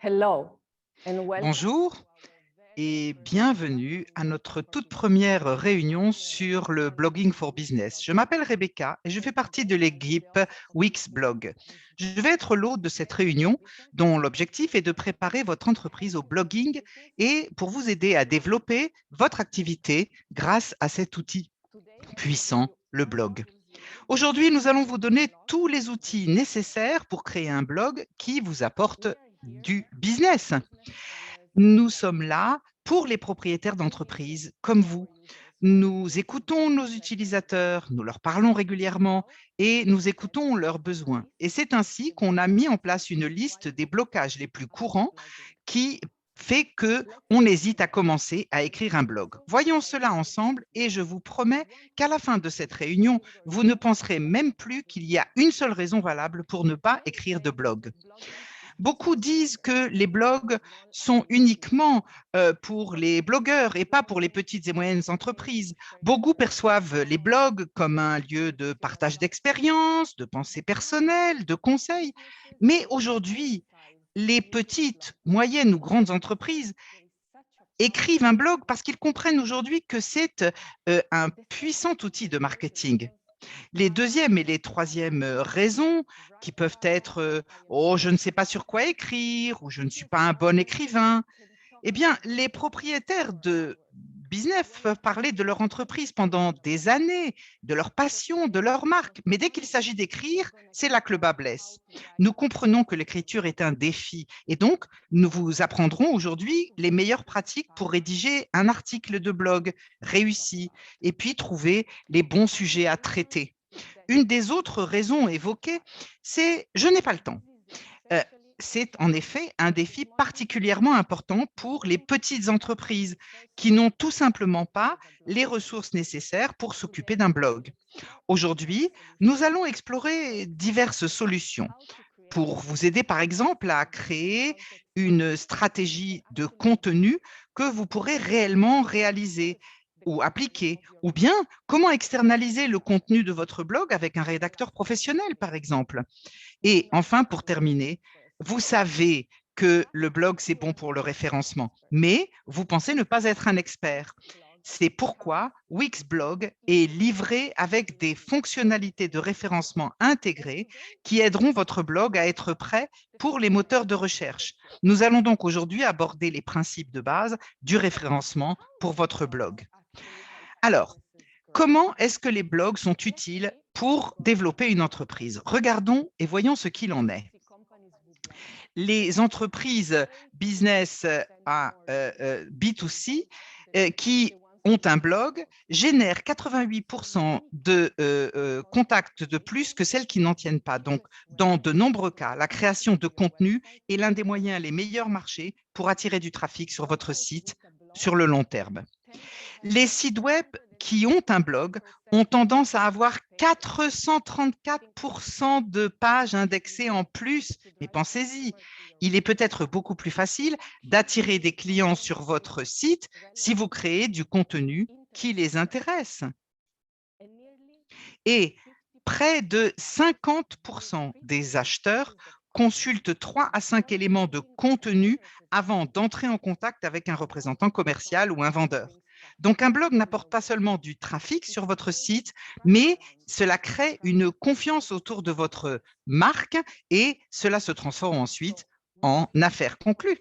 Hello and welcome. Bonjour et bienvenue à notre toute première réunion sur le blogging for business. Je m'appelle Rebecca et je fais partie de l'équipe Wix Blog. Je vais être l'hôte de cette réunion dont l'objectif est de préparer votre entreprise au blogging et pour vous aider à développer votre activité grâce à cet outil puissant, le blog. Aujourd'hui, nous allons vous donner tous les outils nécessaires pour créer un blog qui vous apporte du business. Nous sommes là pour les propriétaires d'entreprises comme vous. Nous écoutons nos utilisateurs, nous leur parlons régulièrement et nous écoutons leurs besoins. Et c'est ainsi qu'on a mis en place une liste des blocages les plus courants qui fait qu'on hésite à commencer à écrire un blog. Voyons cela ensemble et je vous promets qu'à la fin de cette réunion, vous ne penserez même plus qu'il y a une seule raison valable pour ne pas écrire de blog. Beaucoup disent que les blogs sont uniquement pour les blogueurs et pas pour les petites et moyennes entreprises. Beaucoup perçoivent les blogs comme un lieu de partage d'expériences, de pensées personnelles, de conseils. Mais aujourd'hui, les petites, moyennes ou grandes entreprises écrivent un blog parce qu'ils comprennent aujourd'hui que c'est un puissant outil de marketing. Les deuxièmes et les troisièmes raisons qui peuvent être oh, je ne sais pas sur quoi écrire ou je ne suis pas un bon écrivain. Eh bien, les propriétaires de business peuvent parler de leur entreprise pendant des années, de leur passion, de leur marque. Mais dès qu'il s'agit d'écrire, c'est là que le bas blesse. Nous comprenons que l'écriture est un défi et donc nous vous apprendrons aujourd'hui les meilleures pratiques pour rédiger un article de blog réussi et puis trouver les bons sujets à traiter. Une des autres raisons évoquées, c'est « je n'ai pas le temps ». C'est en effet un défi particulièrement important pour les petites entreprises qui n'ont tout simplement pas les ressources nécessaires pour s'occuper d'un blog. Aujourd'hui, nous allons explorer diverses solutions pour vous aider, par exemple, à créer une stratégie de contenu que vous pourrez réellement réaliser ou appliquer, ou bien comment externaliser le contenu de votre blog avec un rédacteur professionnel, par exemple. Et enfin, pour terminer, vous savez que le blog, c'est bon pour le référencement, mais vous pensez ne pas être un expert. C'est pourquoi Wixblog est livré avec des fonctionnalités de référencement intégrées qui aideront votre blog à être prêt pour les moteurs de recherche. Nous allons donc aujourd'hui aborder les principes de base du référencement pour votre blog. Alors, comment est-ce que les blogs sont utiles pour développer une entreprise? Regardons et voyons ce qu'il en est. Les entreprises business à B2C qui ont un blog génèrent 88% de contacts de plus que celles qui n'en tiennent pas. Donc, dans de nombreux cas, la création de contenu est l'un des moyens les meilleurs marchés pour attirer du trafic sur votre site sur le long terme. Les sites web qui ont un blog ont tendance à avoir 434% de pages indexées en plus. Mais pensez-y, il est peut-être beaucoup plus facile d'attirer des clients sur votre site si vous créez du contenu qui les intéresse. Et près de 50% des acheteurs consultent 3 à 5 éléments de contenu avant d'entrer en contact avec un représentant commercial ou un vendeur. Donc, un blog n'apporte pas seulement du trafic sur votre site, mais cela crée une confiance autour de votre marque et cela se transforme ensuite en affaires conclues.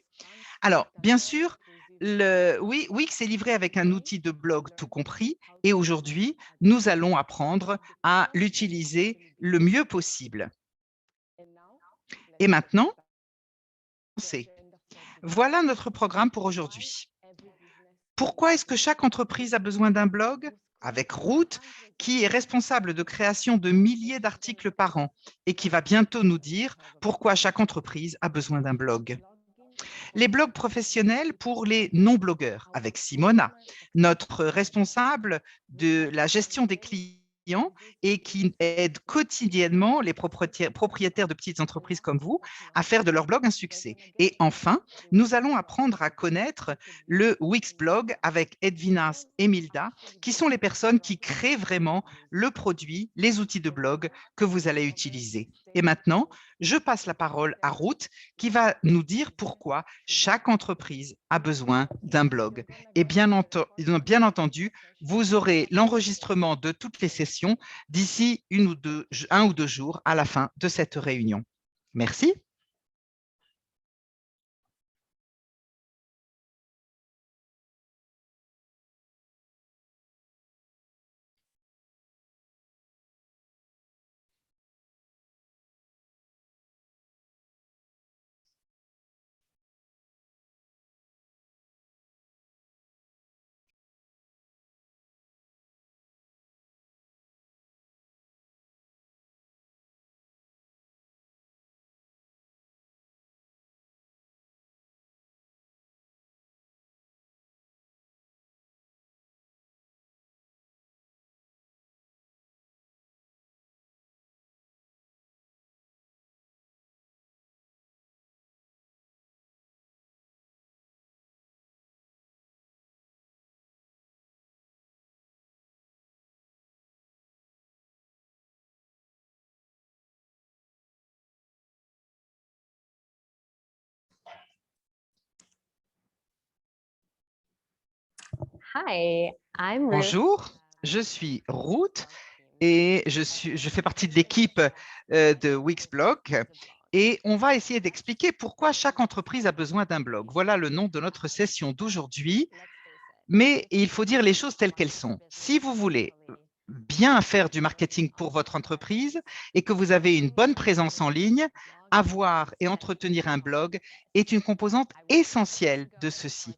Alors, bien sûr, oui, Wix est livré avec un outil de blog tout compris et aujourd'hui, nous allons apprendre à l'utiliser le mieux possible. Et maintenant, voilà notre programme pour aujourd'hui. Pourquoi est-ce que chaque entreprise a besoin d'un blog? Avec Root, qui est responsable de création de milliers d'articles par an et qui va bientôt nous dire pourquoi chaque entreprise a besoin d'un blog. Les blogs professionnels pour les non-blogueurs, avec Simona, notre responsable de la gestion des clients et qui aide quotidiennement les propriétaires de petites entreprises comme vous à faire de leur blog un succès. Et enfin, nous allons apprendre à connaître le Wixblog avec Edwina et Milda, qui sont les personnes qui créent vraiment le produit, les outils de blog que vous allez utiliser. Et maintenant, je passe la parole à Ruth qui va nous dire pourquoi chaque entreprise a besoin d'un blog. Et bien entendu, vous aurez l'enregistrement de toutes les sessions d'ici un ou deux jours à la fin de cette réunion. Merci. Hi, I'm Ruth. Bonjour, je suis Ruth et je fais partie de l'équipe de Wixblog et on va essayer d'expliquer pourquoi chaque entreprise a besoin d'un blog. Voilà le nom de notre session d'aujourd'hui, mais il faut dire les choses telles qu'elles sont. Si vous voulez bien faire du marketing pour votre entreprise et que vous avez une bonne présence en ligne, avoir et entretenir un blog est une composante essentielle de ceci.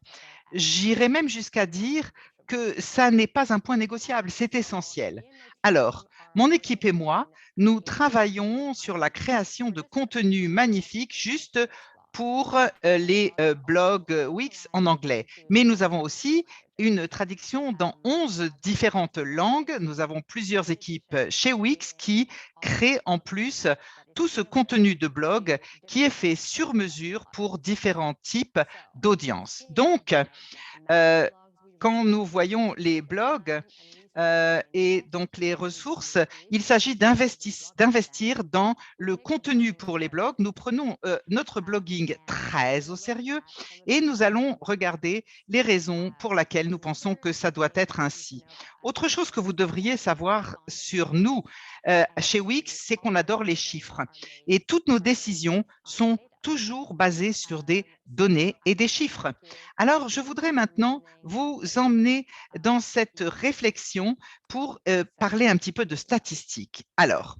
J'irais même jusqu'à dire que ça n'est pas un point négociable, c'est essentiel. Alors, mon équipe et moi, nous travaillons sur la création de contenus magnifiques juste pour les blogs Wix en anglais. Mais nous avons aussi une traduction dans 11 différentes langues. Nous avons plusieurs équipes chez Wix qui créent en plus tout ce contenu de blog qui est fait sur mesure pour différents types d'audience. Donc, quand nous voyons les blogs et donc les ressources, il s'agit d'investir dans le contenu pour les blogs. Nous prenons notre blogging très au sérieux et nous allons regarder les raisons pour lesquelles nous pensons que ça doit être ainsi. Autre chose que vous devriez savoir sur nous chez Wix, c'est qu'on adore les chiffres et toutes nos décisions sont toujours basées sur des données et des chiffres. Alors, je voudrais maintenant vous emmener dans cette réflexion pour parler un petit peu de statistiques. Alors,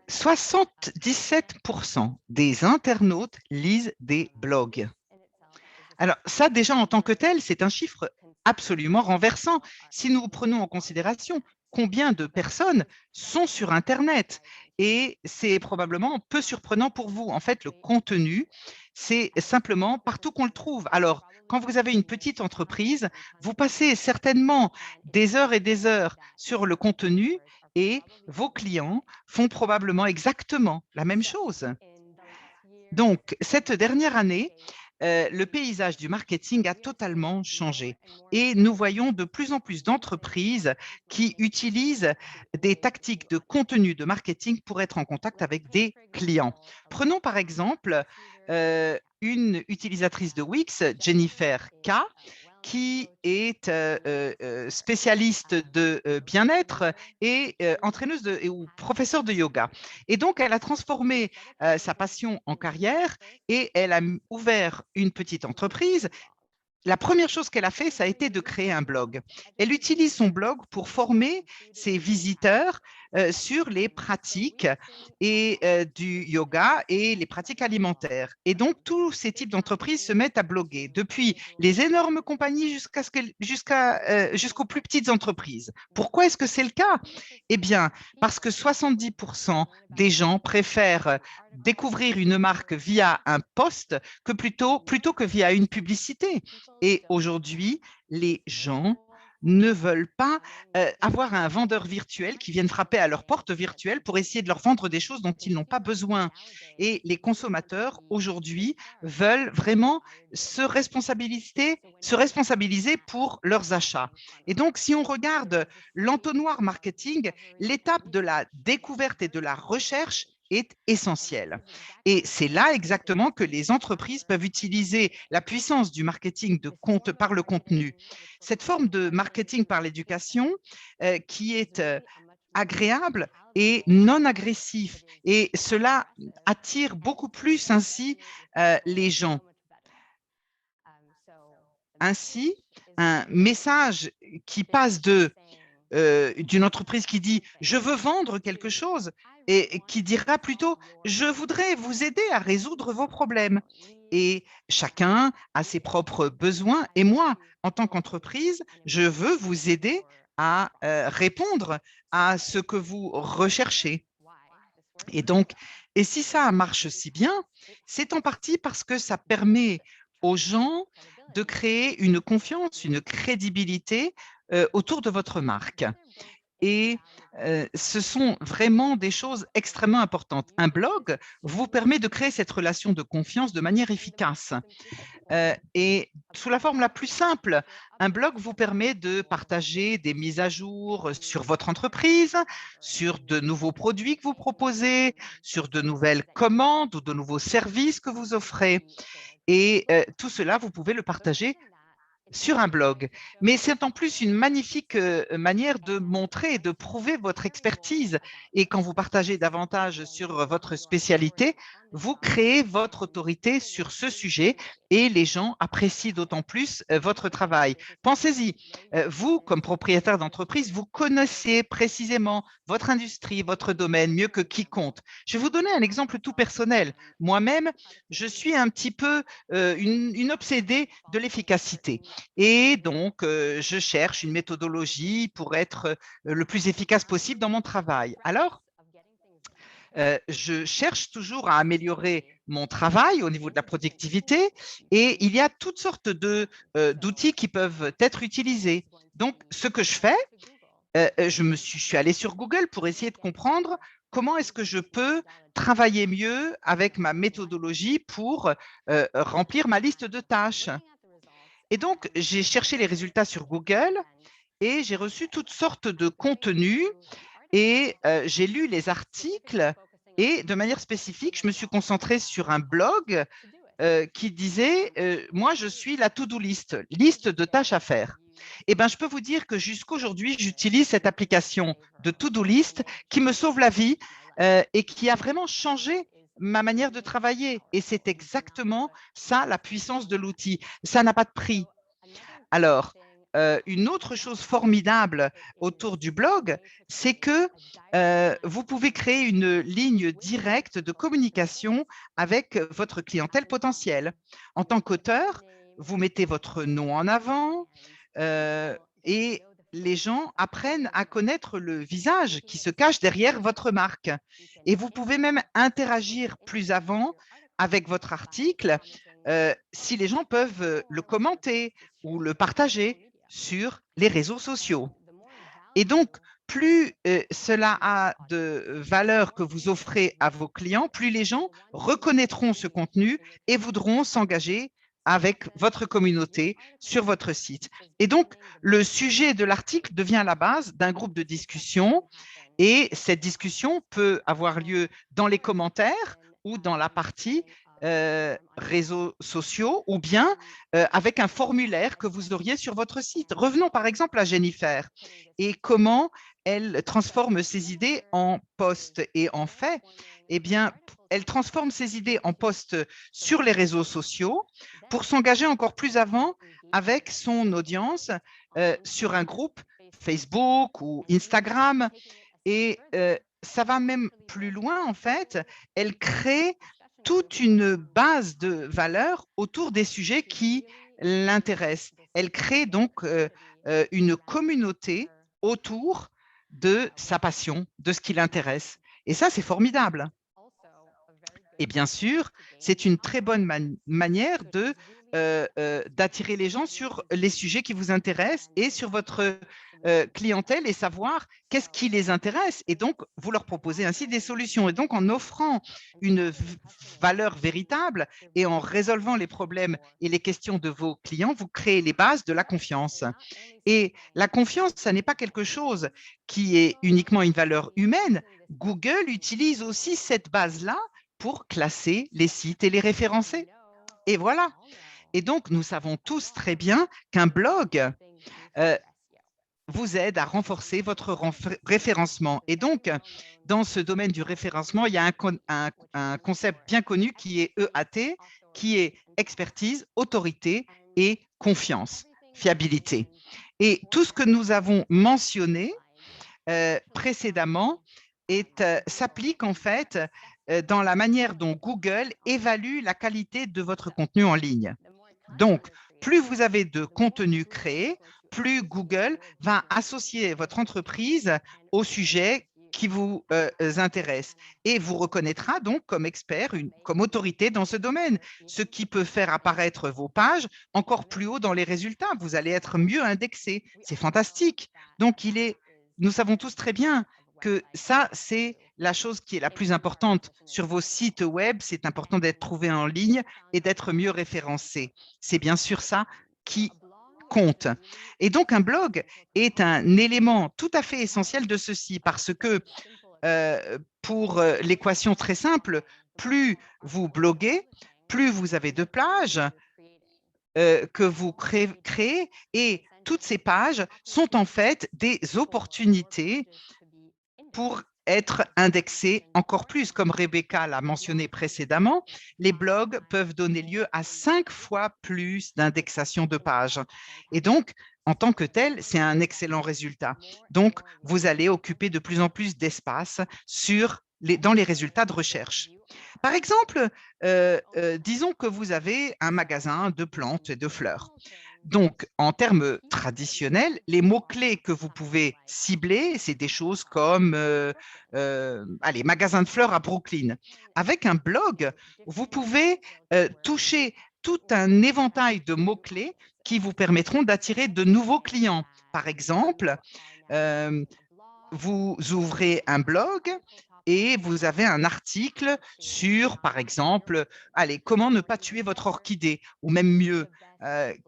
77% des internautes lisent des blogs. Alors, ça, déjà, en tant que tel, c'est un chiffre absolument renversant. Si nous prenons en considération combien de personnes sont sur Internet, et c'est probablement peu surprenant pour vous. En fait, le contenu, c'est simplement partout qu'on le trouve. Alors, quand vous avez une petite entreprise, vous passez certainement des heures et des heures sur le contenu et vos clients font probablement exactement la même chose. Donc, cette dernière année, le paysage du marketing a totalement changé et nous voyons de plus en plus d'entreprises qui utilisent des tactiques de contenu de marketing pour être en contact avec des clients. Prenons par exemple une utilisatrice de Wix, Jennifer K, qui est spécialiste de bien-être et entraîneuse ou professeure de yoga. Et donc, elle a transformé sa passion en carrière et elle a ouvert une petite entreprise. La première chose qu'elle a fait, ça a été de créer un blog. Elle utilise son blog pour former ses visiteurs sur les pratiques du yoga et les pratiques alimentaires. Et donc, tous ces types d'entreprises se mettent à bloguer, depuis les énormes compagnies jusqu'aux plus petites entreprises. Pourquoi est-ce que c'est le cas? Eh bien, parce que 70% des gens préfèrent découvrir une marque via un post plutôt que via une publicité. Et aujourd'hui, les gens ne veulent pas avoir un vendeur virtuel qui vienne frapper à leur porte virtuelle pour essayer de leur vendre des choses dont ils n'ont pas besoin. Et les consommateurs, aujourd'hui, veulent vraiment se responsabiliser pour leurs achats. Et donc, si on regarde l'entonnoir marketing, l'étape de la découverte et de la recherche est essentielle. Et c'est là exactement que les entreprises peuvent utiliser la puissance du marketing par le contenu. Cette forme de marketing par l'éducation qui est agréable et non agressif. Et cela attire beaucoup plus ainsi les gens. Ainsi, un message qui passe d'une entreprise qui dit « je veux vendre quelque chose » et qui dira plutôt « je voudrais vous aider à résoudre vos problèmes ». Et chacun a ses propres besoins. Et moi, en tant qu'entreprise, je veux vous aider à répondre à ce que vous recherchez. Et donc, et si ça marche si bien, c'est en partie parce que ça permet aux gens de créer une confiance, une crédibilité autour de votre marque. Et ce sont vraiment des choses extrêmement importantes. Un blog vous permet de créer cette relation de confiance de manière efficace. Et sous la forme la plus simple, un blog vous permet de partager des mises à jour sur votre entreprise, sur de nouveaux produits que vous proposez, sur de nouvelles commandes ou de nouveaux services que vous offrez. Et tout cela, vous pouvez le partager sur un blog. Mais c'est en plus une magnifique manière de montrer et de prouver votre expertise. Et quand vous partagez davantage sur votre spécialité, vous créez votre autorité sur ce sujet et les gens apprécient d'autant plus votre travail. Pensez-y, vous, comme propriétaire d'entreprise, vous connaissez précisément votre industrie, votre domaine mieux que quiconque. Je vais vous donner un exemple tout personnel. Moi-même, je suis un petit peu une obsédée de l'efficacité. Et donc, je cherche une méthodologie pour être le plus efficace possible dans mon travail. Alors, je cherche toujours à améliorer mon travail au niveau de la productivité et il y a toutes sortes d'outils qui peuvent être utilisés. Donc, ce que je fais, je suis allée sur Google pour essayer de comprendre comment est-ce que je peux travailler mieux avec ma méthodologie pour remplir ma liste de tâches. Et donc, j'ai cherché les résultats sur Google et j'ai reçu toutes sortes de contenus et j'ai lu les articles et de manière spécifique, je me suis concentrée sur un blog qui disait moi, je suis la to-do list, liste de tâches à faire. Eh bien, je peux vous dire que jusqu'aujourd'hui, j'utilise cette application de to-do list qui me sauve la vie et qui a vraiment changé ma manière de travailler. Et c'est exactement ça, la puissance de l'outil. Ça n'a pas de prix. Alors, une autre chose formidable autour du blog, c'est que vous pouvez créer une ligne directe de communication avec votre clientèle potentielle. En tant qu'auteur, vous mettez votre nom en avant et les gens apprennent à connaître le visage qui se cache derrière votre marque. Et vous pouvez même interagir plus avant avec votre article si les gens peuvent le commenter ou le partager sur les réseaux sociaux. Et donc, plus cela a de valeur que vous offrez à vos clients, plus les gens reconnaîtront ce contenu et voudront s'engager avec votre communauté sur votre site. Et donc, le sujet de l'article devient la base d'un groupe de discussion et cette discussion peut avoir lieu dans les commentaires ou dans la partie réseaux sociaux ou bien avec un formulaire que vous auriez sur votre site. Revenons par exemple à Jennifer et comment elle transforme ses idées en posts et en fait, eh bien, elle transforme ses idées en posts sur les réseaux sociaux pour s'engager encore plus avant avec son audience sur un groupe Facebook ou Instagram. Et ça va même plus loin, en fait. Elle crée toute une base de valeurs autour des sujets qui l'intéressent. Elle crée donc une communauté autour de sa passion, de ce qui l'intéresse. Et ça, c'est formidable. Et bien sûr, c'est une très bonne manière de d'attirer les gens sur les sujets qui vous intéressent et sur votre clientèle et savoir qu'est-ce qui les intéresse. Et donc, vous leur proposez ainsi des solutions. Et donc, en offrant une valeur véritable et en résolvant les problèmes et les questions de vos clients, vous créez les bases de la confiance. Et la confiance, ça n'est pas quelque chose qui est uniquement une valeur humaine. Google utilise aussi cette base-là pour classer les sites et les référencer. Et voilà. Et donc, nous savons tous très bien qu'un blog euh, vous aide à renforcer votre référencement. Et donc, dans ce domaine du référencement, il y a un concept bien connu qui est EAT, qui est expertise, autorité et confiance, fiabilité. Et tout ce que nous avons mentionné précédemment s'applique en fait dans la manière dont Google évalue la qualité de votre contenu en ligne. Donc, plus vous avez de contenu créé, plus Google va associer votre entreprise au sujet qui vous intéresse et vous reconnaîtra donc comme expert, comme autorité dans ce domaine, ce qui peut faire apparaître vos pages encore plus haut dans les résultats. Vous allez être mieux indexé. C'est fantastique. Donc, nous savons tous très bien que ça, c'est la chose qui est la plus importante sur vos sites web. C'est important d'être trouvé en ligne et d'être mieux référencé. C'est bien sûr ça qui compte. Et donc, un blog est un élément tout à fait essentiel de ceci parce que pour l'équation très simple, plus vous bloguez, plus vous avez de pages que vous créez et toutes ces pages sont en fait des opportunités pour être indexés encore plus. Comme Rebecca l'a mentionné précédemment, les blogs peuvent donner lieu à 5 fois plus d'indexation de pages. Et donc, en tant que tel, c'est un excellent résultat. Donc, vous allez occuper de plus en plus d'espace dans les résultats de recherche. Par exemple, disons que vous avez un magasin de plantes et de fleurs. Donc, en termes traditionnels, les mots-clés que vous pouvez cibler, c'est des choses comme allez, magasin de fleurs à Brooklyn. Avec un blog, vous pouvez toucher tout un éventail de mots-clés qui vous permettront d'attirer de nouveaux clients. Par exemple, euh, vous ouvrez un blog et vous avez un article sur, par exemple, allez, comment ne pas tuer votre orchidée, ou même mieux,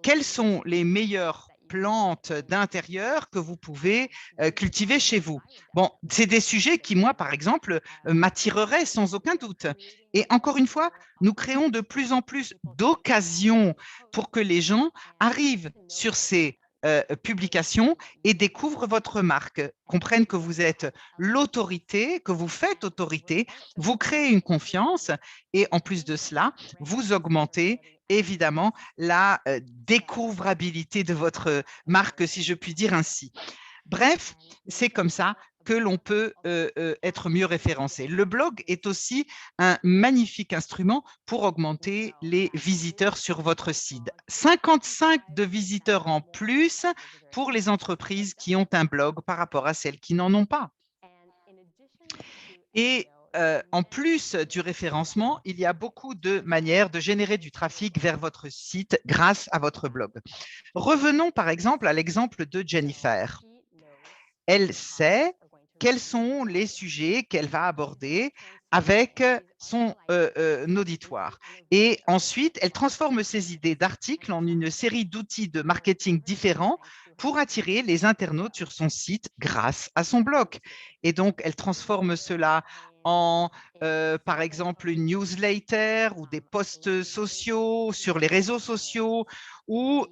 quelles sont les meilleures plantes d'intérieur que vous pouvez cultiver chez vous. Bon, c'est des sujets qui, moi, par exemple, m'attireraient sans aucun doute. Et encore une fois, nous créons de plus en plus d'occasions pour que les gens arrivent sur ces publications et découvrent votre marque, comprennent que vous êtes l'autorité, que vous faites autorité, vous créez une confiance et en plus de cela, vous augmentez évidemment la découvrabilité de votre marque, si je puis dire ainsi. Bref, c'est comme ça que l'on peut être mieux référencé. Le blog est aussi un magnifique instrument pour augmenter les visiteurs sur votre site. 55 de visiteurs en plus pour les entreprises qui ont un blog par rapport à celles qui n'en ont pas. Et en plus du référencement, il y a beaucoup de manières de générer du trafic vers votre site grâce à votre blog. Revenons par exemple à l'exemple de Jennifer. Elle sait quels sont les sujets qu'elle va aborder avec son auditoire. Et ensuite, elle transforme ses idées d'articles en une série d'outils de marketing différents pour attirer les internautes sur son site grâce à son blog. Et donc, elle transforme cela en, par exemple, une newsletter ou des posts sociaux sur les réseaux sociaux ou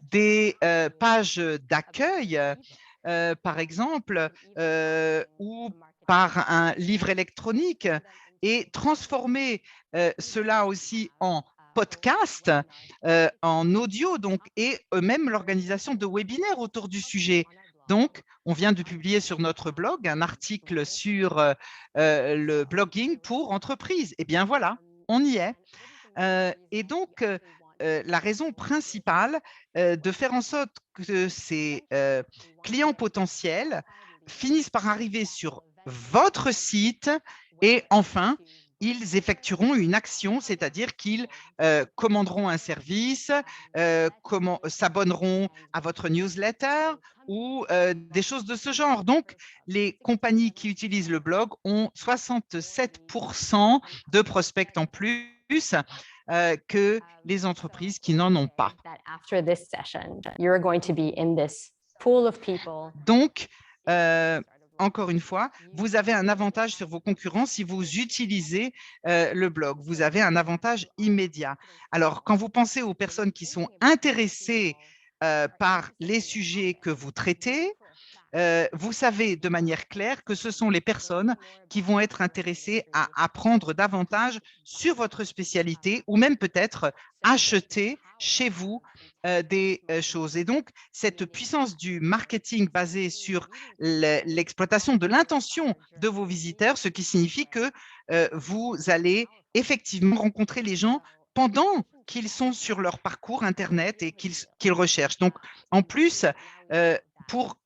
des pages d'accueil par exemple, ou par un livre électronique et transformer cela aussi en podcast, en audio, donc, et même l'organisation de webinaires autour du sujet. Donc, on vient de publier sur notre blog un article sur le blogging pour entreprises. Eh bien voilà, on y est. Et donc, la raison principale de faire en sorte que ces clients potentiels finissent par arriver sur votre site et enfin ils effectueront une action, c'est-à-dire qu'ils commanderont un service, s'abonneront à votre newsletter ou des choses de ce genre. Donc, les compagnies qui utilisent le blog ont 67% de prospects en plus que les entreprises qui n'en ont pas. Donc, encore une fois, vous avez un avantage sur vos concurrents si vous utilisez le blog. Vous avez un avantage immédiat. Alors, quand vous pensez aux personnes qui sont intéressées par les sujets que vous traitez, vous savez de manière claire que ce sont les personnes qui vont être intéressées à apprendre davantage sur votre spécialité ou même peut-être acheter chez vous des choses. Et donc, cette puissance du marketing basée sur l'exploitation de l'intention de vos visiteurs, ce qui signifie que vous allez effectivement rencontrer les gens pendant qu'ils sont sur leur parcours Internet et qu'ils recherchent. Donc, en plus, pour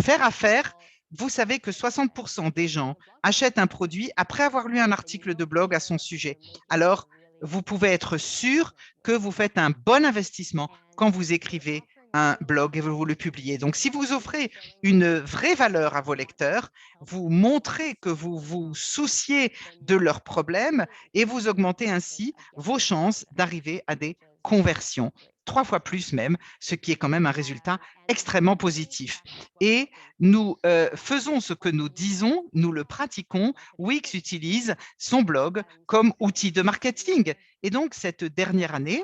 faire affaire, vous savez que 60% des gens achètent un produit après avoir lu un article de blog à son sujet. Alors, vous pouvez être sûr que vous faites un bon investissement quand vous écrivez un blog et vous le publiez. Donc, si vous offrez une vraie valeur à vos lecteurs, vous montrez que vous vous souciez de leurs problèmes et vous augmentez ainsi vos chances d'arriver à des conversions, 3 fois plus même, ce qui est quand même un résultat extrêmement positif. Et nous faisons ce que nous disons, nous le pratiquons. Wix utilise son blog comme outil de marketing. Et donc, cette dernière année,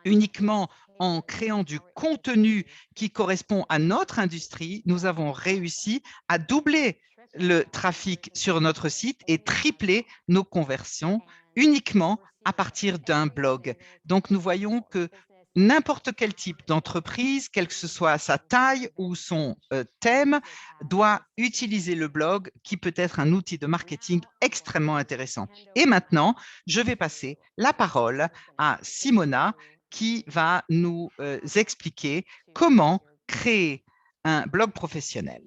uniquement en créant du contenu qui correspond à notre industrie, nous avons réussi à doubler le trafic sur notre site et tripler nos conversions uniquement à partir d'un blog. Donc, nous voyons que n'importe quel type d'entreprise, quelle que ce soit sa taille ou son thème, doit utiliser le blog qui peut être un outil de marketing extrêmement intéressant. Et maintenant, je vais passer la parole à Simona qui va nous expliquer comment créer un blog professionnel.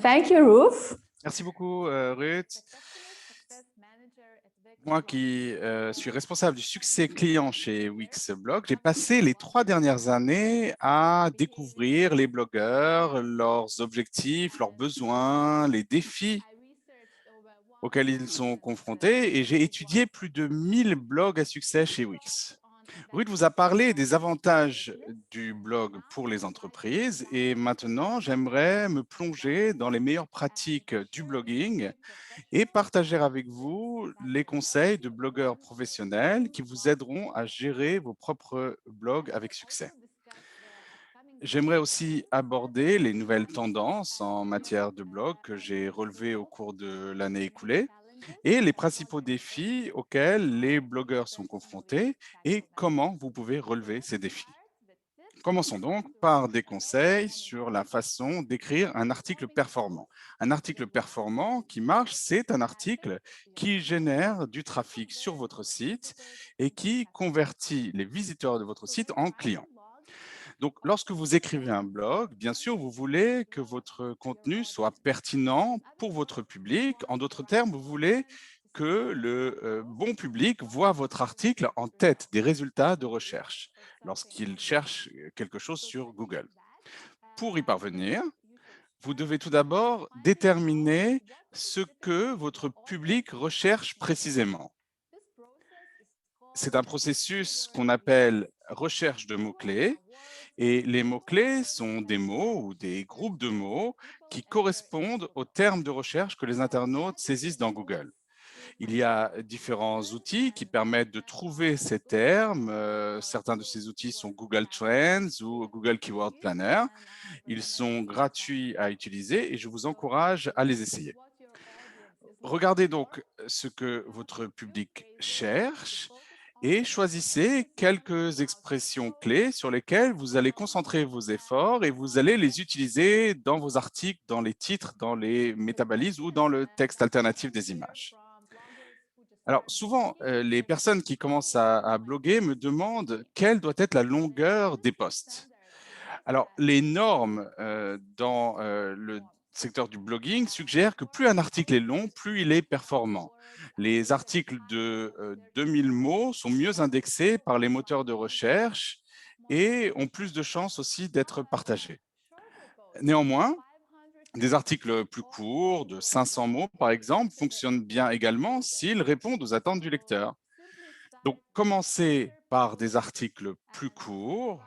Thank you, Ruth. Merci beaucoup, Ruth. Moi qui suis responsable du succès client chez Wix Blog, j'ai passé les 3 dernières années à découvrir les blogueurs, leurs objectifs, leurs besoins, les défis auxquels ils sont confrontés et j'ai étudié plus de 1000 blogs à succès chez Wix. Ruth vous a parlé des avantages du blog pour les entreprises et maintenant, j'aimerais me plonger dans les meilleures pratiques du blogging et partager avec vous les conseils de blogueurs professionnels qui vous aideront à gérer vos propres blogs avec succès. J'aimerais aussi aborder les nouvelles tendances en matière de blog que j'ai relevées au cours de l'année écoulée et les principaux défis auxquels les blogueurs sont confrontés et comment vous pouvez relever ces défis. Commençons donc par des conseils sur la façon d'écrire un article performant. Un article performant qui marche, c'est un article qui génère du trafic sur votre site et qui convertit les visiteurs de votre site en clients. Donc, lorsque vous écrivez un blog, bien sûr, vous voulez que votre contenu soit pertinent pour votre public. En d'autres termes, vous voulez que le bon public voit votre article en tête des résultats de recherche lorsqu'il cherche quelque chose sur Google. Pour y parvenir, vous devez tout d'abord déterminer ce que votre public recherche précisément. C'est un processus qu'on appelle recherche de mots-clés. Et les mots-clés sont des mots ou des groupes de mots qui correspondent aux termes de recherche que les internautes saisissent dans Google. Il y a différents outils qui permettent de trouver ces termes. Certains de ces outils sont Google Trends ou Google Keyword Planner. Ils sont gratuits à utiliser et je vous encourage à les essayer. Regardez donc ce que votre public cherche et choisissez quelques expressions clés sur lesquelles vous allez concentrer vos efforts et vous allez les utiliser dans vos articles, dans les titres, dans les métabalises ou dans le texte alternatif des images. Alors, souvent, les personnes qui commencent à bloguer me demandent quelle doit être la longueur des posts. Alors, les normes dans le secteur du blogging suggèrent que plus un article est long, plus il est performant. Les articles de 2000 mots sont mieux indexés par les moteurs de recherche et ont plus de chances aussi d'être partagés. Néanmoins, des articles plus courts, de 500 mots par exemple, fonctionnent bien également s'ils répondent aux attentes du lecteur. Donc, commencez par des articles plus courts.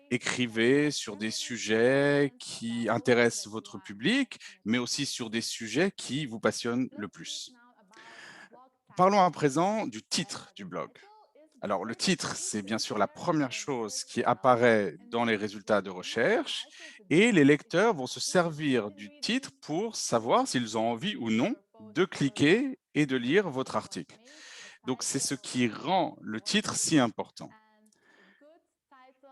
Écrivez sur des sujets qui intéressent votre public, mais aussi sur des sujets qui vous passionnent le plus. Parlons à présent du titre du blog. Alors, le titre, c'est bien sûr la première chose qui apparaît dans les résultats de recherche et les lecteurs vont se servir du titre pour savoir s'ils ont envie ou non de cliquer et de lire votre article. Donc, c'est ce qui rend le titre si important.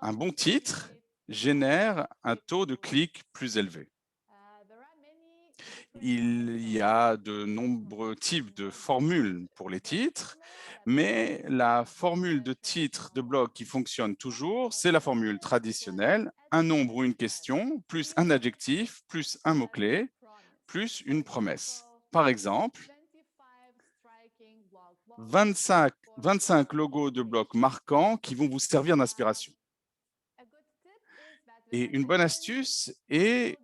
Un bon titre génère un taux de clic plus élevé. Il y a de nombreux types de formules pour les titres, mais la formule de titre de blog qui fonctionne toujours, c'est la formule traditionnelle, un nombre ou une question, plus un adjectif, plus un mot-clé, plus une promesse. Par exemple, 25 logos de blog marquants qui vont vous servir d'inspiration. Et une bonne astuce est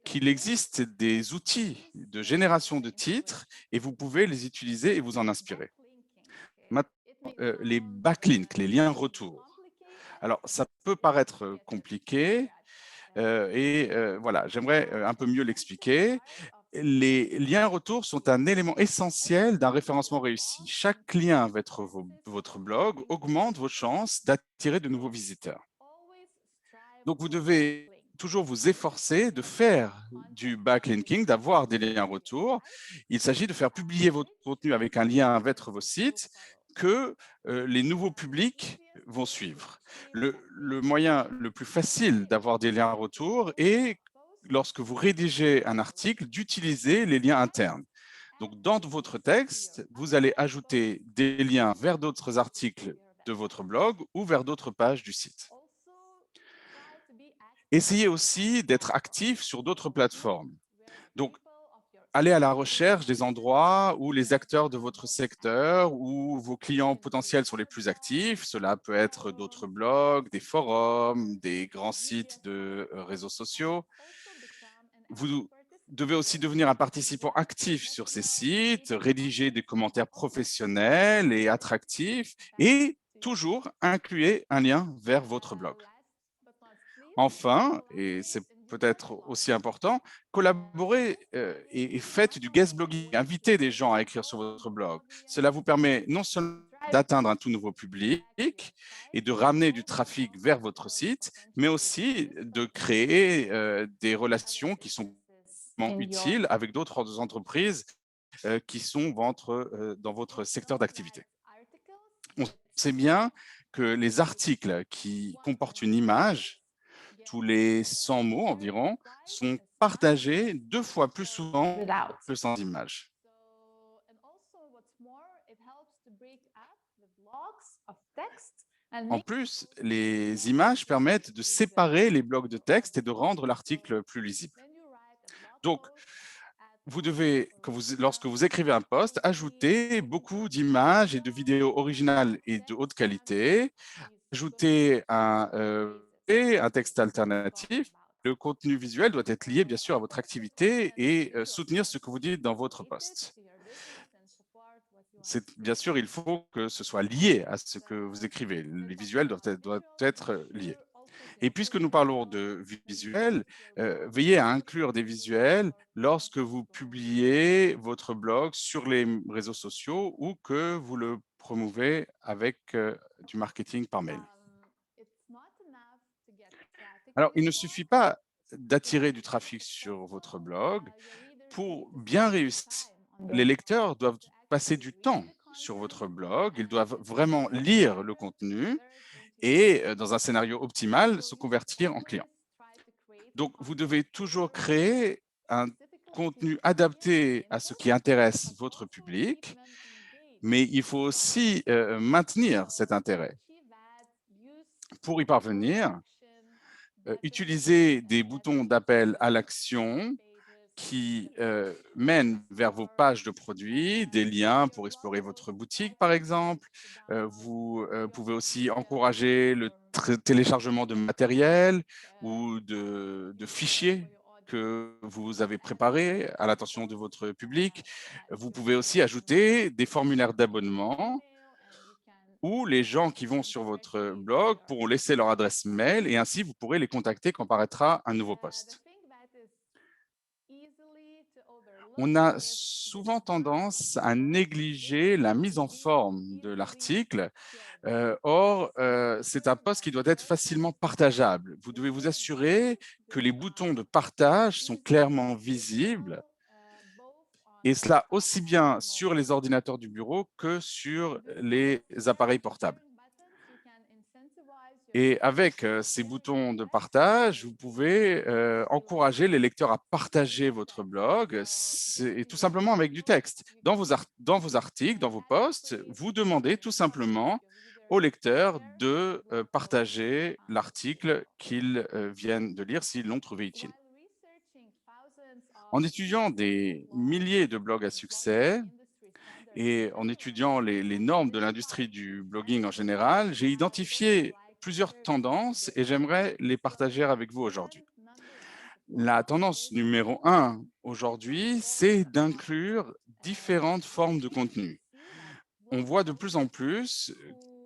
qu'il existe des outils de génération de titres et vous pouvez les utiliser et vous en inspirer. Maintenant, les backlinks, les liens retour. Alors, ça peut paraître compliqué voilà, j'aimerais un peu mieux l'expliquer. Les liens retour sont un élément essentiel d'un référencement réussi. Chaque lien vers votre blog augmente vos chances d'attirer de nouveaux visiteurs. Donc, vous devez toujours vous efforcer de faire du backlinking, d'avoir des liens retour. Il s'agit de faire publier votre contenu avec un lien vers vos sites que les nouveaux publics vont suivre. Le moyen le plus facile d'avoir des liens retour est, lorsque vous rédigez un article, d'utiliser les liens internes. Donc, dans votre texte, vous allez ajouter des liens vers d'autres articles de votre blog ou vers d'autres pages du site. Essayez aussi d'être actif sur d'autres plateformes. Donc, allez à la recherche des endroits où les acteurs de votre secteur ou vos clients potentiels sont les plus actifs. Cela peut être d'autres blogs, des forums, des grands sites de réseaux sociaux. Vous devez aussi devenir un participant actif sur ces sites, rédiger des commentaires professionnels et attractifs et toujours inclure un lien vers votre blog. Enfin, et c'est peut-être aussi important, collaborez et faites du guest blogging. Invitez des gens à écrire sur votre blog. Cela vous permet non seulement d'atteindre un tout nouveau public et de ramener du trafic vers votre site, mais aussi de créer des relations qui sont utiles avec d'autres entreprises qui sont dans votre secteur d'activité. On sait bien que les articles qui comportent une image, tous les 100 mots environ, sont partagés 2 fois plus souvent que sans images. En plus, les images permettent de séparer les blocs de texte et de rendre l'article plus lisible. Donc, vous devez, lorsque vous écrivez un post, ajouter beaucoup d'images et de vidéos originales et de haute qualité, ajouter un texte alternatif. Le contenu visuel doit être lié, bien sûr, à votre activité et soutenir ce que vous dites dans votre post. Bien sûr, il faut que ce soit lié à ce que vous écrivez. Les visuels doivent être liés. Et puisque nous parlons de visuels, veillez à inclure des visuels lorsque vous publiez votre blog sur les réseaux sociaux ou que vous le promouvez avec du marketing par mail. Alors, il ne suffit pas d'attirer du trafic sur votre blog. Pour bien réussir, les lecteurs doivent passer du temps sur votre blog. Ils doivent vraiment lire le contenu et, dans un scénario optimal, se convertir en clients. Donc, vous devez toujours créer un contenu adapté à ce qui intéresse votre public, mais il faut aussi maintenir cet intérêt. Pour y parvenir, utilisez des boutons d'appel à l'action qui mènent vers vos pages de produits, des liens pour explorer votre boutique, par exemple. Vous pouvez aussi encourager le téléchargement de matériel ou de fichiers que vous avez préparés à l'attention de votre public. Vous pouvez aussi ajouter des formulaires d'abonnement où les gens qui vont sur votre blog pourront laisser leur adresse mail et ainsi vous pourrez les contacter quand paraîtra un nouveau post. On a souvent tendance à négliger la mise en forme de l'article. Or, c'est un post qui doit être facilement partageable. Vous devez vous assurer que les boutons de partage sont clairement visibles, et cela aussi bien sur les ordinateurs du bureau que sur les appareils portables. Et avec ces boutons de partage, vous pouvez encourager les lecteurs à partager votre blog, et tout simplement avec du texte. Dans vos articles, dans vos posts, vous demandez tout simplement aux lecteurs de partager l'article qu'ils viennent de lire s'ils l'ont trouvé utile. En étudiant des milliers de blogs à succès, et en étudiant les normes de l'industrie du blogging en général, j'ai identifié plusieurs tendances et j'aimerais les partager avec vous aujourd'hui. La tendance numéro 1 aujourd'hui, c'est d'inclure différentes formes de contenu. On voit de plus en plus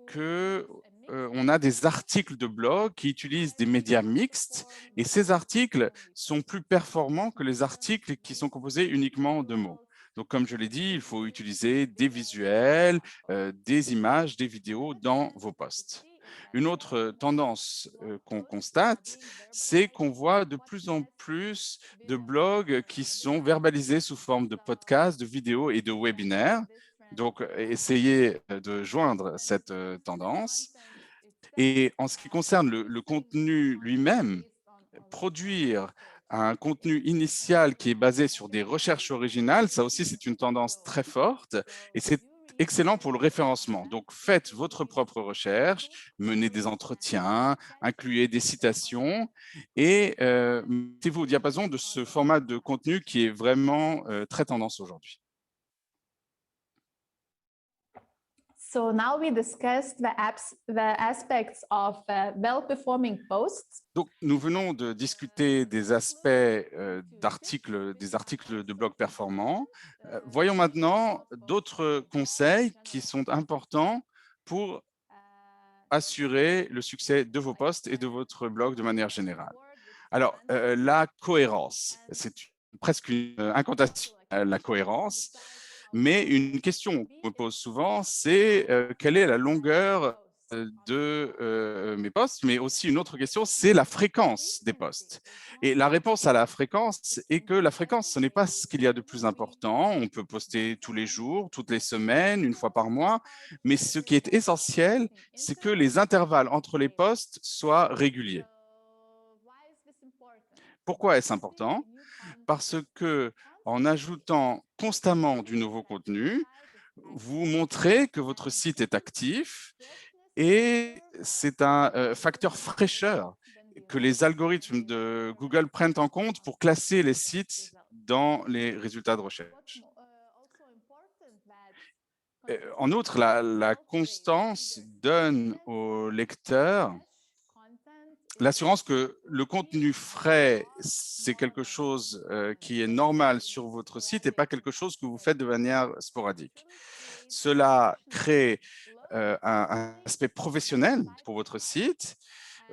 que on a des articles de blog qui utilisent des médias mixtes et ces articles sont plus performants que les articles qui sont composés uniquement de mots. Donc, comme je l'ai dit, il faut utiliser des visuels, des images, des vidéos dans vos posts. Une autre tendance qu'on constate, c'est qu'on voit de plus en plus de blogs qui sont verbalisés sous forme de podcasts, de vidéos et de webinaires. Donc, essayez de joindre cette tendance. Et en ce qui concerne le contenu lui-même, produire un contenu initial qui est basé sur des recherches originales, ça aussi, c'est une tendance très forte et c'est excellent pour le référencement. Donc, faites votre propre recherche, menez des entretiens, incluez des citations et mettez-vous au diapason de ce format de contenu qui est vraiment très tendance aujourd'hui. So now we discussed the aspects of well-performing posts. Donc, nous venons de discuter des aspects des articles de blog performants. Voyons maintenant d'autres conseils qui sont importants pour assurer le succès de vos posts et de votre blog de manière générale. Alors, la cohérence, c'est presque une incantation, la cohérence. Mais une question qu'on me pose souvent, c'est quelle est la longueur de mes posts, mais aussi une autre question, c'est la fréquence des posts. Et la réponse à la fréquence est que la fréquence, ce n'est pas ce qu'il y a de plus important. On peut poster tous les jours, toutes les semaines, une fois par mois, mais ce qui est essentiel, c'est que les intervalles entre les posts soient réguliers. Pourquoi est-ce important? Parce que en ajoutant constamment du nouveau contenu, vous montrez que votre site est actif et c'est un facteur fraîcheur que les algorithmes de Google prennent en compte pour classer les sites dans les résultats de recherche. En outre, la constance donne aux lecteurs l'assurance que le contenu frais, c'est quelque chose qui est normal sur votre site et pas quelque chose que vous faites de manière sporadique. Cela crée un aspect professionnel pour votre site.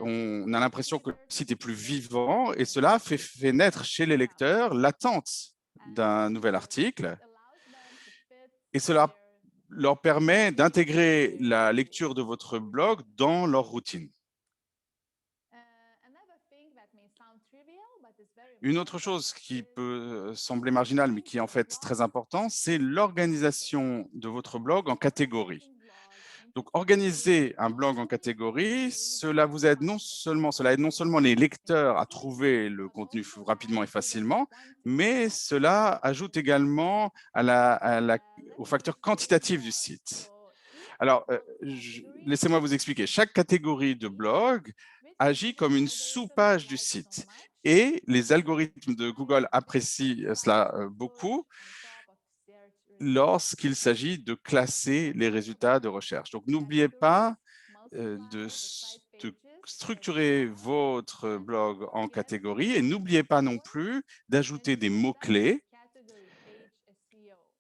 On a l'impression que le site est plus vivant et cela fait naître chez les lecteurs l'attente d'un nouvel article. Et cela leur permet d'intégrer la lecture de votre blog dans leur routine. Une autre chose qui peut sembler marginale, mais qui est en fait très important, c'est l'organisation de votre blog en catégories. Donc, organiser un blog en catégories, cela aide non seulement les lecteurs à trouver le contenu rapidement et facilement, mais cela ajoute également au facteur quantitatif du site. Alors, laissez-moi vous expliquer. Chaque catégorie de blog agit comme une sous-page du site. Et les algorithmes de Google apprécient cela beaucoup lorsqu'il s'agit de classer les résultats de recherche. Donc, n'oubliez pas de structurer votre blog en catégories et n'oubliez pas non plus d'ajouter des mots-clés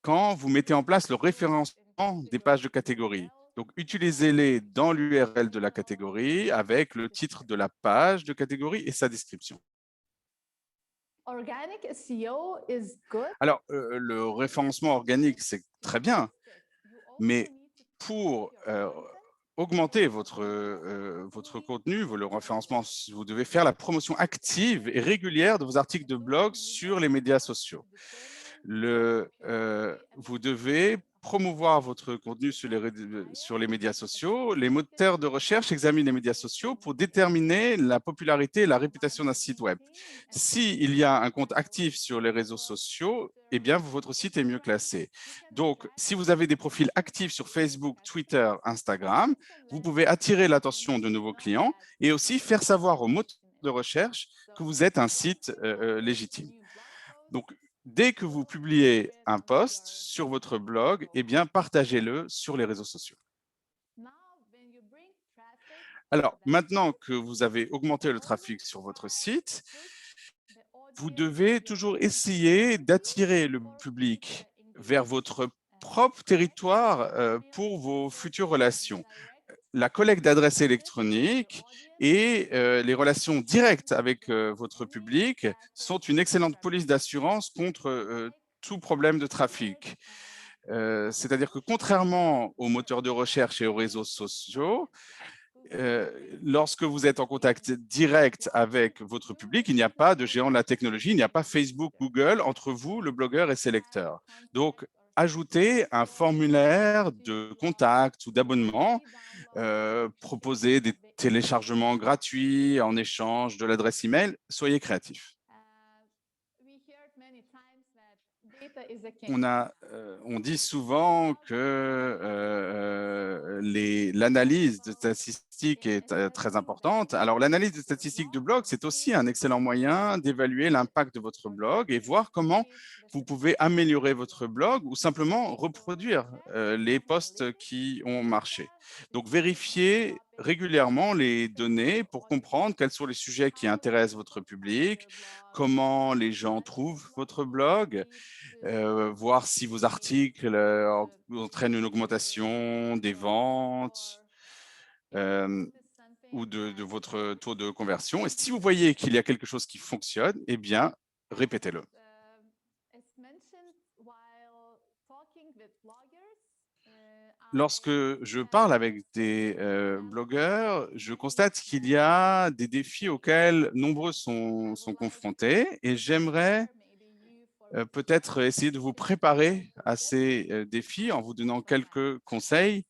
quand vous mettez en place le référencement des pages de catégorie. Donc, utilisez-les dans l'URL de la catégorie avec le titre de la page de catégorie et sa description. Alors, le référencement organique, c'est très bien, mais pour augmenter votre contenu, le référencement, vous devez faire la promotion active et régulière de vos articles de blog sur les médias sociaux. Vous devez promouvoir votre contenu sur les médias sociaux. Les moteurs de recherche examinent les médias sociaux pour déterminer la popularité et la réputation d'un site web. S'il y a un compte actif sur les réseaux sociaux, eh bien, votre site est mieux classé. Donc, si vous avez des profils actifs sur Facebook, Twitter, Instagram, vous pouvez attirer l'attention de nouveaux clients et aussi faire savoir aux moteurs de recherche que vous êtes un site légitime. Donc, dès que vous publiez un post sur votre blog, eh bien, partagez-le sur les réseaux sociaux. Alors, maintenant que vous avez augmenté le trafic sur votre site, vous devez toujours essayer d'attirer le public vers votre propre territoire pour vos futures relations. La collecte d'adresses électroniques et les relations directes avec votre public sont une excellente police d'assurance contre tout problème de trafic. C'est-à-dire que contrairement aux moteurs de recherche et aux réseaux sociaux, lorsque vous êtes en contact direct avec votre public, il n'y a pas de géant de la technologie, il n'y a pas Facebook, Google entre vous, le blogueur et ses lecteurs. Donc, ajoutez un formulaire de contact ou d'abonnement, proposer des téléchargements gratuits en échange de l'adresse email. Soyez créatifs. On dit souvent que l'analyse de statistiques est très importante. Alors, l'analyse de statistiques de blog, c'est aussi un excellent moyen d'évaluer l'impact de votre blog et voir comment vous pouvez améliorer votre blog ou simplement reproduire les posts qui ont marché. Donc, vérifiez régulièrement les données pour comprendre quels sont les sujets qui intéressent votre public, comment les gens trouvent votre blog, voir si vos articles entraînent une augmentation des ventes ou de votre taux de conversion. Et si vous voyez qu'il y a quelque chose qui fonctionne, eh bien, répétez-le. Lorsque je parle avec des blogueurs, je constate qu'il y a des défis auxquels nombreux sont confrontés et j'aimerais peut-être essayer de vous préparer à ces défis en vous donnant quelques conseils.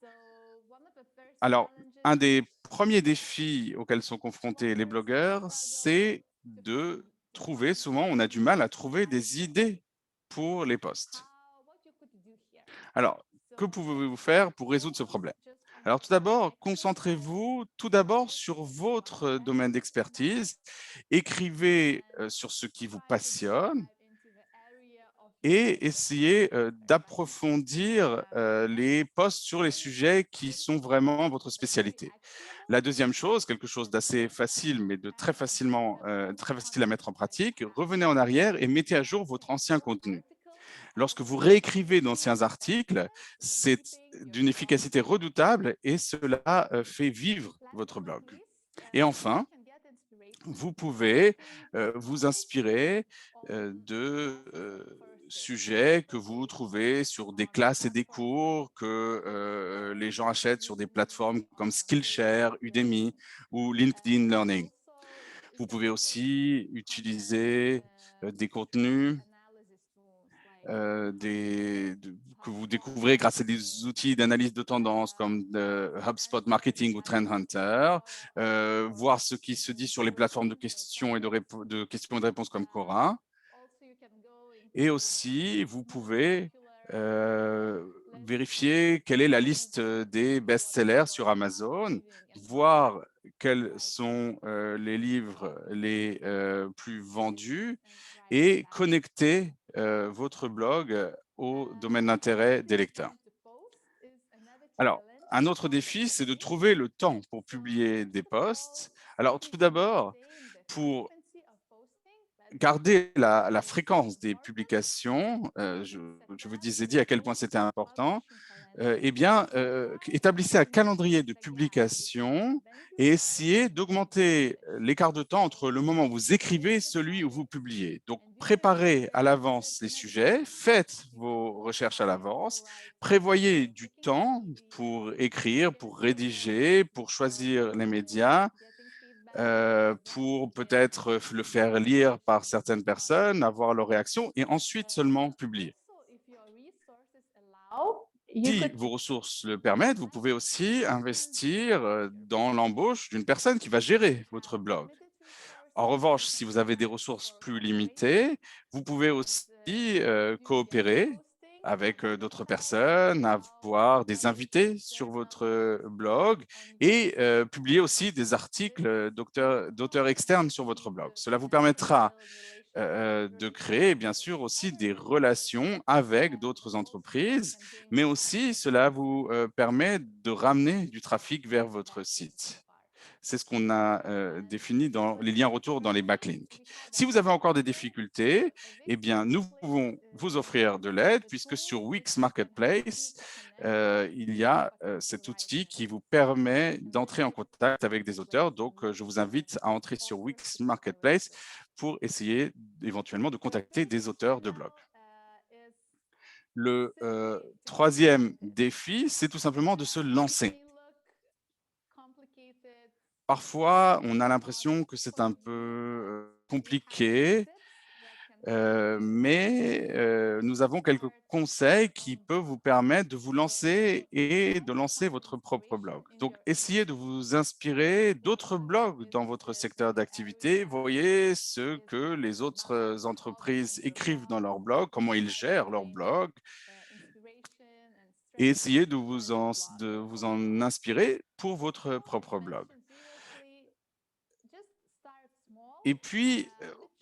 Alors, un des premiers défis auxquels sont confrontés les blogueurs, c'est de trouver, souvent on a du mal à trouver des idées pour les posts. Alors, que pouvez-vous faire pour résoudre ce problème? Alors, tout d'abord, concentrez-vous tout d'abord sur votre domaine d'expertise. Écrivez sur ce qui vous passionne et essayer d'approfondir les posts sur les sujets qui sont vraiment votre spécialité. La deuxième chose, quelque chose d'assez facile, mais de très facile à mettre en pratique, revenez en arrière et mettez à jour votre ancien contenu. Lorsque vous réécrivez d'anciens articles, c'est d'une efficacité redoutable et cela fait vivre votre blog. Et enfin, vous pouvez vous inspirer de sujets que vous trouvez sur des classes et des cours que les gens achètent sur des plateformes comme Skillshare, Udemy ou LinkedIn Learning. Vous pouvez aussi utiliser des contenus que vous découvrez grâce à des outils d'analyse de tendance comme HubSpot Marketing ou Trend Hunter, voir ce qui se dit sur les plateformes de questions et de questions et de réponses comme Quora. Et aussi, vous pouvez vérifier quelle est la liste des best-sellers sur Amazon, voir quels sont les livres les plus vendus et connecter votre blog au domaine d'intérêt des lecteurs. Alors, un autre défi, c'est de trouver le temps pour publier des posts. Alors, tout d'abord, pour garder la fréquence des publications, je vous ai dit à quel point c'était important, établissez un calendrier de publication et essayez d'augmenter l'écart de temps entre le moment où vous écrivez et celui où vous publiez. Donc, préparez à l'avance les sujets, faites vos recherches à l'avance, prévoyez du temps pour écrire, pour rédiger, pour choisir les médias, pour peut-être le faire lire par certaines personnes, avoir leur réaction et ensuite seulement publier. Si vos ressources le permettent, vous pouvez aussi investir dans l'embauche d'une personne qui va gérer votre blog. En revanche, si vous avez des ressources plus limitées, vous pouvez aussi coopérer avec d'autres personnes, avoir des invités sur votre blog et publier aussi des articles d'auteurs externes sur votre blog. Cela vous permettra de créer bien sûr aussi des relations avec d'autres entreprises, mais aussi cela vous permet de ramener du trafic vers votre site. C'est ce qu'on a défini dans les liens retour dans les backlinks. Si vous avez encore des difficultés, eh bien, nous pouvons vous offrir de l'aide puisque sur Wix Marketplace, il y a cet outil qui vous permet d'entrer en contact avec des auteurs. Donc, je vous invite à entrer sur Wix Marketplace pour essayer éventuellement de contacter des auteurs de blog. Le troisième défi, c'est tout simplement de se lancer. Parfois, on a l'impression que c'est un peu compliqué, mais nous avons quelques conseils qui peuvent vous permettre de vous lancer et de lancer votre propre blog. Donc, essayez de vous inspirer d'autres blogs dans votre secteur d'activité. Voyez ce que les autres entreprises écrivent dans leur blog, comment ils gèrent leur blog, et essayez de vous en inspirer pour votre propre blog. Et puis,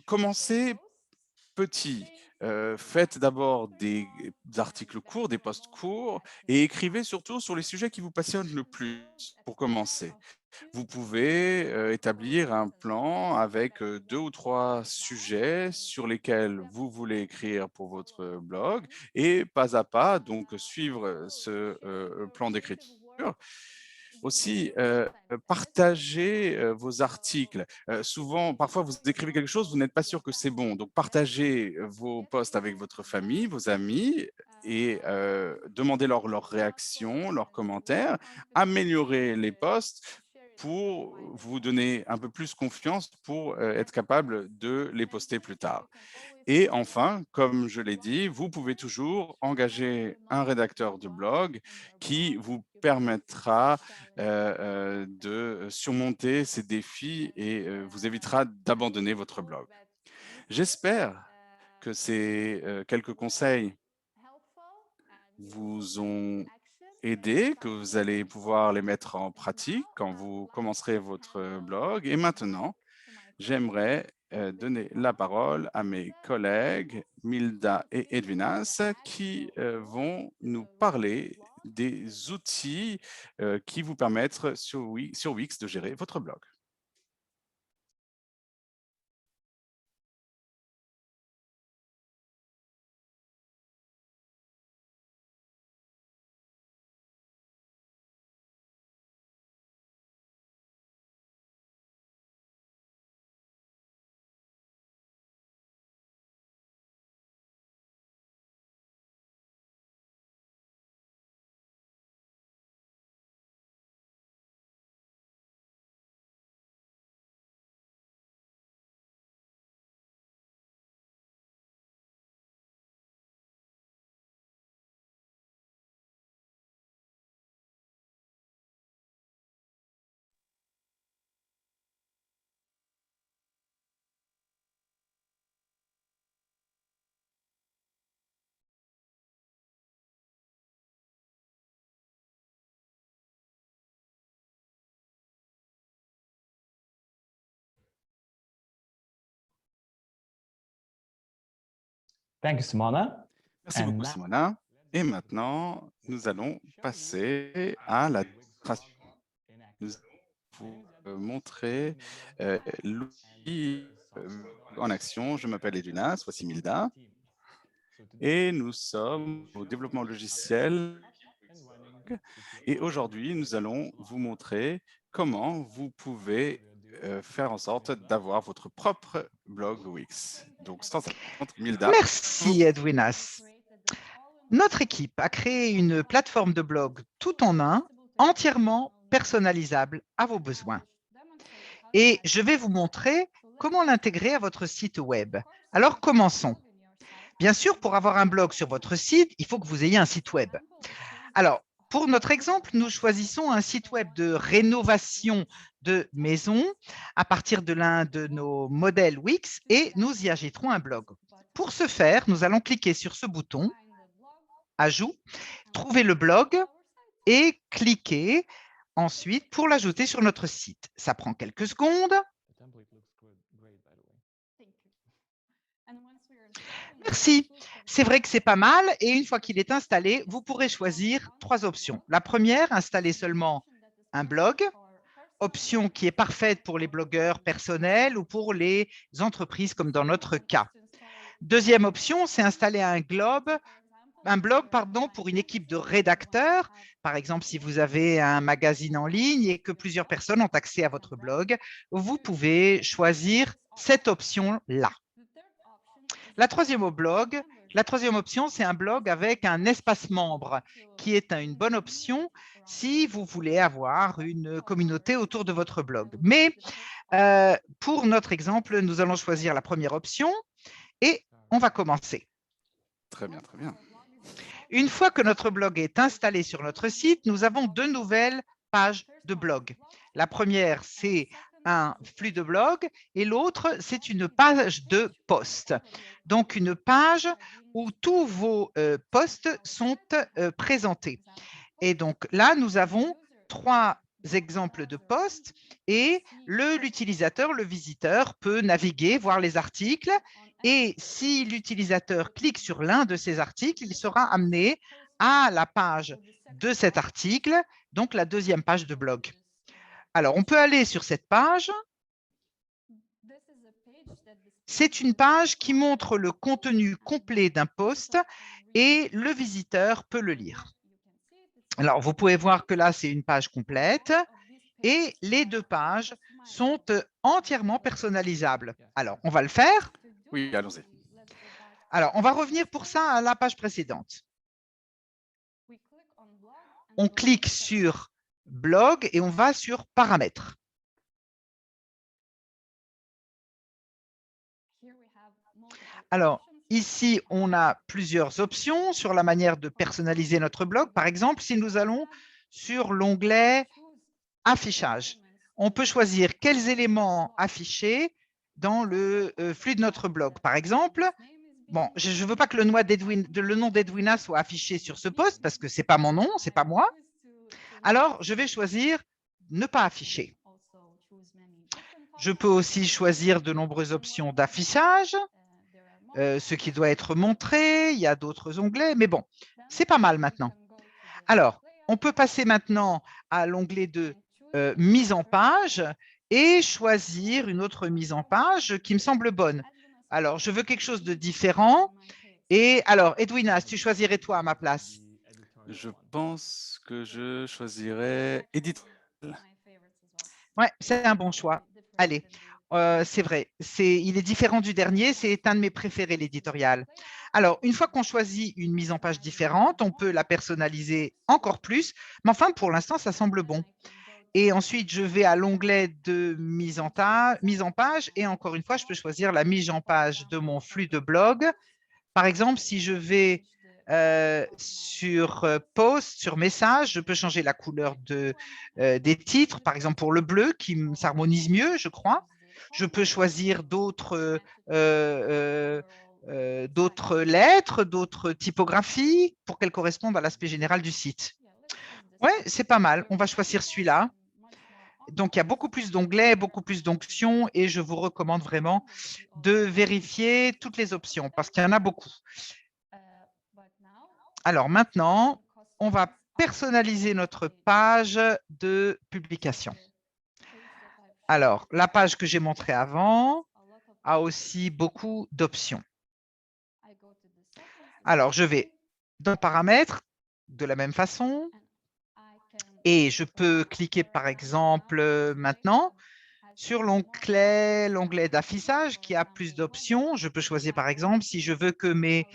commencez petit. Faites d'abord des articles courts, des posts courts et écrivez surtout sur les sujets qui vous passionnent le plus pour commencer. Vous pouvez établir un plan avec 2 ou 3 sujets sur lesquels vous voulez écrire pour votre blog et pas à pas, donc suivre ce plan d'écriture. Aussi, partagez vos articles. Souvent, parfois, vous écrivez quelque chose, vous n'êtes pas sûr que c'est bon. Donc, partagez vos posts avec votre famille, vos amis et demandez-leur leurs réactions, leurs commentaires. Améliorez les posts pour vous donner un peu plus confiance pour être capable de les poster plus tard. Et enfin, comme je l'ai dit, vous pouvez toujours engager un rédacteur de blog qui vous permettra de surmonter ces défis et vous évitera d'abandonner votre blog. J'espère que ces quelques conseils vous ont aidé, que vous allez pouvoir les mettre en pratique quand vous commencerez votre blog. Et maintenant, j'aimerais donner la parole à mes collègues Milda et Edwinas qui vont nous parler des outils qui vous permettent sur Wix de gérer votre blog. Thank you, Simona. Merci beaucoup, Simona. Et maintenant, nous allons passer à la démonstration. Nous allons vous montrer l'outil en action. Je m'appelle Edwinas, voici Milda. Et nous sommes au développement logiciel. Et aujourd'hui, nous allons vous montrer comment vous pouvez faire en sorte d'avoir votre propre blog Wix. Donc, sans attendre, Milda. Merci, Edwinas. Notre équipe a créé une plateforme de blog tout en un, entièrement personnalisable à vos besoins. Et je vais vous montrer comment l'intégrer à votre site web. Alors, commençons. Bien sûr, pour avoir un blog sur votre site, il faut que vous ayez un site web. Alors, pour notre exemple, nous choisissons un site web de rénovation de maison à partir de l'un de nos modèles Wix et nous y ajouterons un blog. Pour ce faire, nous allons cliquer sur ce bouton « Ajout », trouver le blog et cliquer ensuite pour l'ajouter sur notre site. Ça prend quelques secondes. Merci. C'est vrai que c'est pas mal et une fois qu'il est installé, vous pourrez choisir 3 options. La première, installer seulement un blog, option qui est parfaite pour les blogueurs personnels ou pour les entreprises comme dans notre cas. Deuxième option, c'est installer un blog pour une équipe de rédacteurs. Par exemple, si vous avez un magazine en ligne et que plusieurs personnes ont accès à votre blog, vous pouvez choisir cette option-là. La troisième option, c'est un blog avec un espace membre qui est une bonne option si vous voulez avoir une communauté autour de votre blog. Mais pour notre exemple, nous allons choisir la première option et on va commencer. Très bien, très bien. Une fois que notre blog est installé sur notre site, nous avons 2 nouvelles pages de blog. La première, c'est un flux de blog et l'autre, c'est une page de post. Donc, une page où tous vos posts sont présentés. Et donc là, nous avons 3 exemples de posts et l'utilisateur, le visiteur, peut naviguer, voir les articles. Et si l'utilisateur clique sur l'un de ces articles, il sera amené à la page de cet article, donc la deuxième page de blog. Alors, on peut aller sur cette page. C'est une page qui montre le contenu complet d'un post et le visiteur peut le lire. Alors, vous pouvez voir que là, c'est une page complète et les 2 pages sont entièrement personnalisables. Alors, on va le faire. Oui, allons-y. Alors, on va revenir pour ça à la page précédente. On clique sur blog et on va sur paramètres. Alors, ici, on a plusieurs options sur la manière de personnaliser notre blog. Par exemple, si nous allons sur l'onglet affichage, on peut choisir quels éléments afficher dans le flux de notre blog. Par exemple, bon, je ne veux pas que le nom d'Edwina soit affiché sur ce post parce que ce n'est pas mon nom, ce n'est pas moi. Alors, je vais choisir ne pas afficher. Je peux aussi choisir de nombreuses options d'affichage, ce qui doit être montré. Il y a d'autres onglets, mais bon, c'est pas mal maintenant. Alors, on peut passer maintenant à l'onglet de mise en page et choisir une autre mise en page qui me semble bonne. Alors, je veux quelque chose de différent. Et alors, Edwina, tu choisirais toi à ma place? Je pense que je choisirais éditorial. Ouais, c'est un bon choix. Allez, c'est vrai. Il est différent du dernier. C'est un de mes préférés, l'éditorial. Alors, une fois qu'on choisit une mise en page différente, on peut la personnaliser encore plus. Mais enfin, pour l'instant, ça semble bon. Et ensuite, je vais à l'onglet de mise en page. Et encore une fois, je peux choisir la mise en page de mon flux de blog. Par exemple, si je vais sur post, sur message, je peux changer la couleur des titres, par exemple pour le bleu, qui s'harmonise mieux, je crois. Je peux choisir d'autres lettres, d'autres typographies pour qu'elles correspondent à l'aspect général du site. Ouais, c'est pas mal. On va choisir celui-là. Donc, il y a beaucoup plus d'onglets, beaucoup plus d'options et je vous recommande vraiment de vérifier toutes les options parce qu'il y en a beaucoup. Alors maintenant, on va personnaliser notre page de publication. Alors, la page que j'ai montrée avant a aussi beaucoup d'options. Alors, je vais dans Paramètres de la même façon et je peux cliquer par exemple maintenant sur l'onglet d'affichage qui a plus d'options. Je peux choisir par exemple si je veux que mes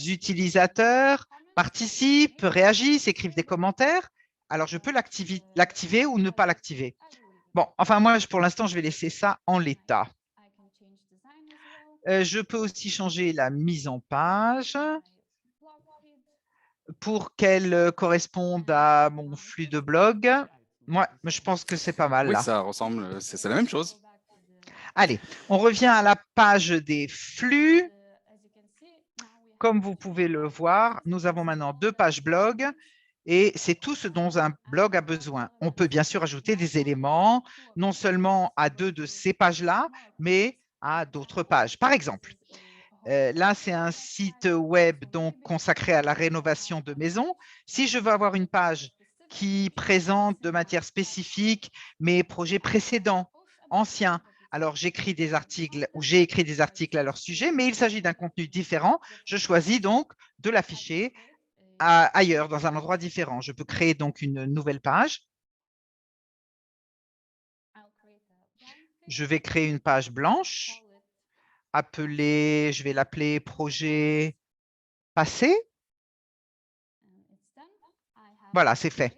utilisateurs participent, réagissent, écrivent des commentaires. Alors, je peux l'activer ou ne pas l'activer. Bon, enfin, moi, pour l'instant, je vais laisser ça en l'état. Je peux aussi changer la mise en page pour qu'elle corresponde à mon flux de blog. Moi, je pense que c'est pas mal Oui, là. ça ressemble, c'est la même chose. Allez, on revient à la page des flux. Comme vous pouvez le voir, nous avons maintenant 2 pages blog et c'est tout ce dont un blog a besoin. On peut bien sûr ajouter des éléments, non seulement à 2 de ces pages-là, mais à d'autres pages. Par exemple, là, c'est un site web donc consacré à la rénovation de maisons. Si je veux avoir une page qui présente de manière spécifique mes projets précédents, anciens, alors j'écris des articles ou j'ai écrit des articles à leur sujet, mais il s'agit d'un contenu différent. Je choisis donc de l'afficher ailleurs, dans un endroit différent. Je peux créer donc une nouvelle page. Je vais créer une page blanche, je vais l'appeler projet passé. Voilà, c'est fait.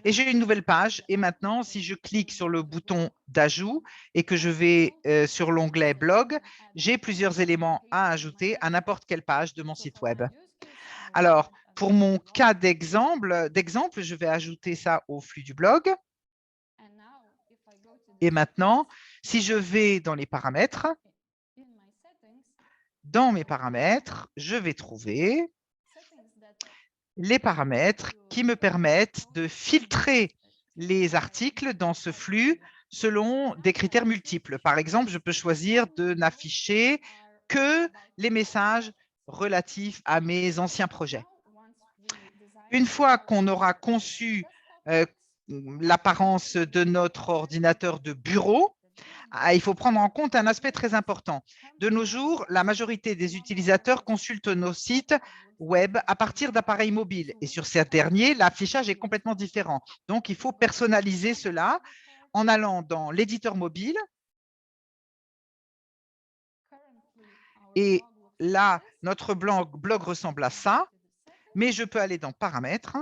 Et j'ai une nouvelle page. Et maintenant, si je clique sur le bouton d'ajout et que je vais sur l'onglet blog, j'ai plusieurs éléments à ajouter à n'importe quelle page de mon site web. Alors, pour mon cas d'exemple, je vais ajouter ça au flux du blog. Et maintenant, si je vais dans les paramètres, dans mes paramètres, je vais trouver les paramètres qui me permettent de filtrer les articles dans ce flux selon des critères multiples. Par exemple, je peux choisir de n'afficher que les messages relatifs à mes anciens projets. Une fois qu'on aura conçu l'apparence de notre ordinateur de bureau, il faut prendre en compte un aspect très important. De nos jours, la majorité des utilisateurs consultent nos sites web à partir d'appareils mobiles. Et sur ces derniers, l'affichage est complètement différent. Donc, il faut personnaliser cela en allant dans l'éditeur mobile. Et là, notre blog ressemble à ça, mais je peux aller dans Paramètres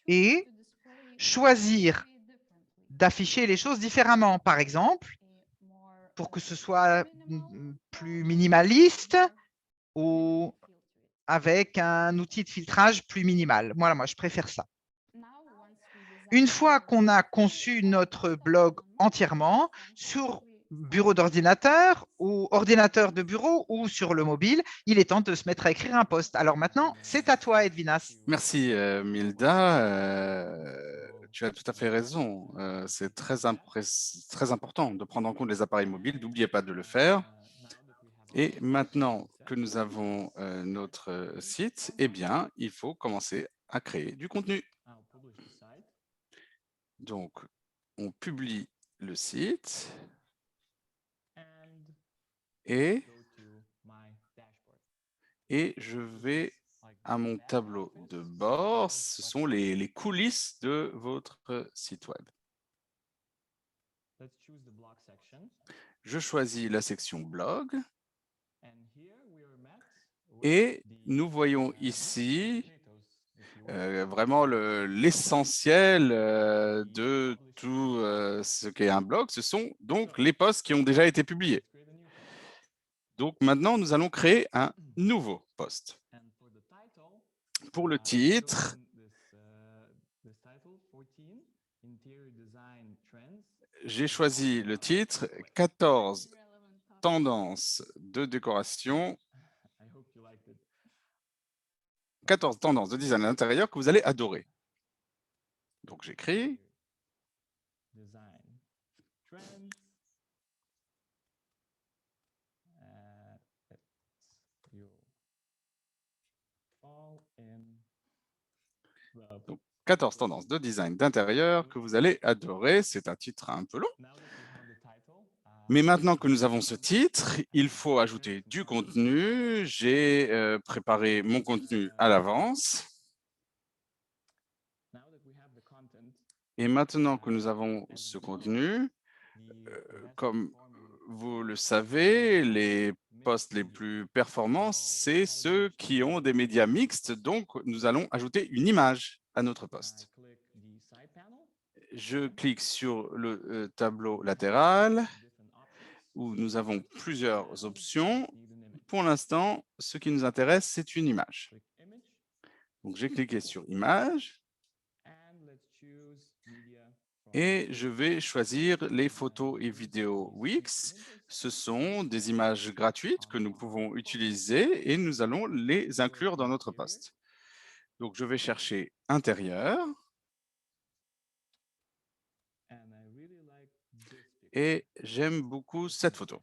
et choisir d'afficher les choses différemment. Par exemple, pour que ce soit plus minimaliste ou avec un outil de filtrage plus minimal. Voilà, moi, je préfère ça. Une fois qu'on a conçu notre blog entièrement sur bureau d'ordinateur ou ordinateur de bureau ou sur le mobile, il est temps de se mettre à écrire un post. Alors maintenant, c'est à toi, Edvinas. Merci, Milda. Tu as tout à fait raison. C'est très important de prendre en compte les appareils mobiles. N'oubliez pas de le faire. Et maintenant que nous avons notre site, eh bien, il faut commencer à créer du contenu. Donc, on publie le site et je vais à mon tableau de bord. Ce sont les coulisses de votre site web. Je choisis la section blog et nous voyons ici vraiment l'essentiel de tout ce qu'est un blog. Ce sont donc les posts qui ont déjà été publiés. Donc maintenant, nous allons créer un nouveau post. Pour le titre, j'ai choisi le titre 14 tendances de décoration, 14 tendances de design à l'intérieur que vous allez adorer. Donc j'écris. Donc, 14 tendances de design d'intérieur que vous allez adorer. C'est un titre un peu long. Mais maintenant que nous avons ce titre, il faut ajouter du contenu. J'ai préparé mon contenu à l'avance. Et maintenant que nous avons ce contenu, comme vous le savez, les posts les plus performants, c'est ceux qui ont des médias mixtes. Donc, nous allons ajouter une image à notre post. Je clique sur le tableau latéral où nous avons plusieurs options. Pour l'instant, ce qui nous intéresse, c'est une image. Donc, j'ai cliqué sur Image et je vais choisir les photos et vidéos Wix. Ce sont des images gratuites que nous pouvons utiliser et nous allons les inclure dans notre post. Donc, je vais chercher intérieur et j'aime beaucoup cette photo.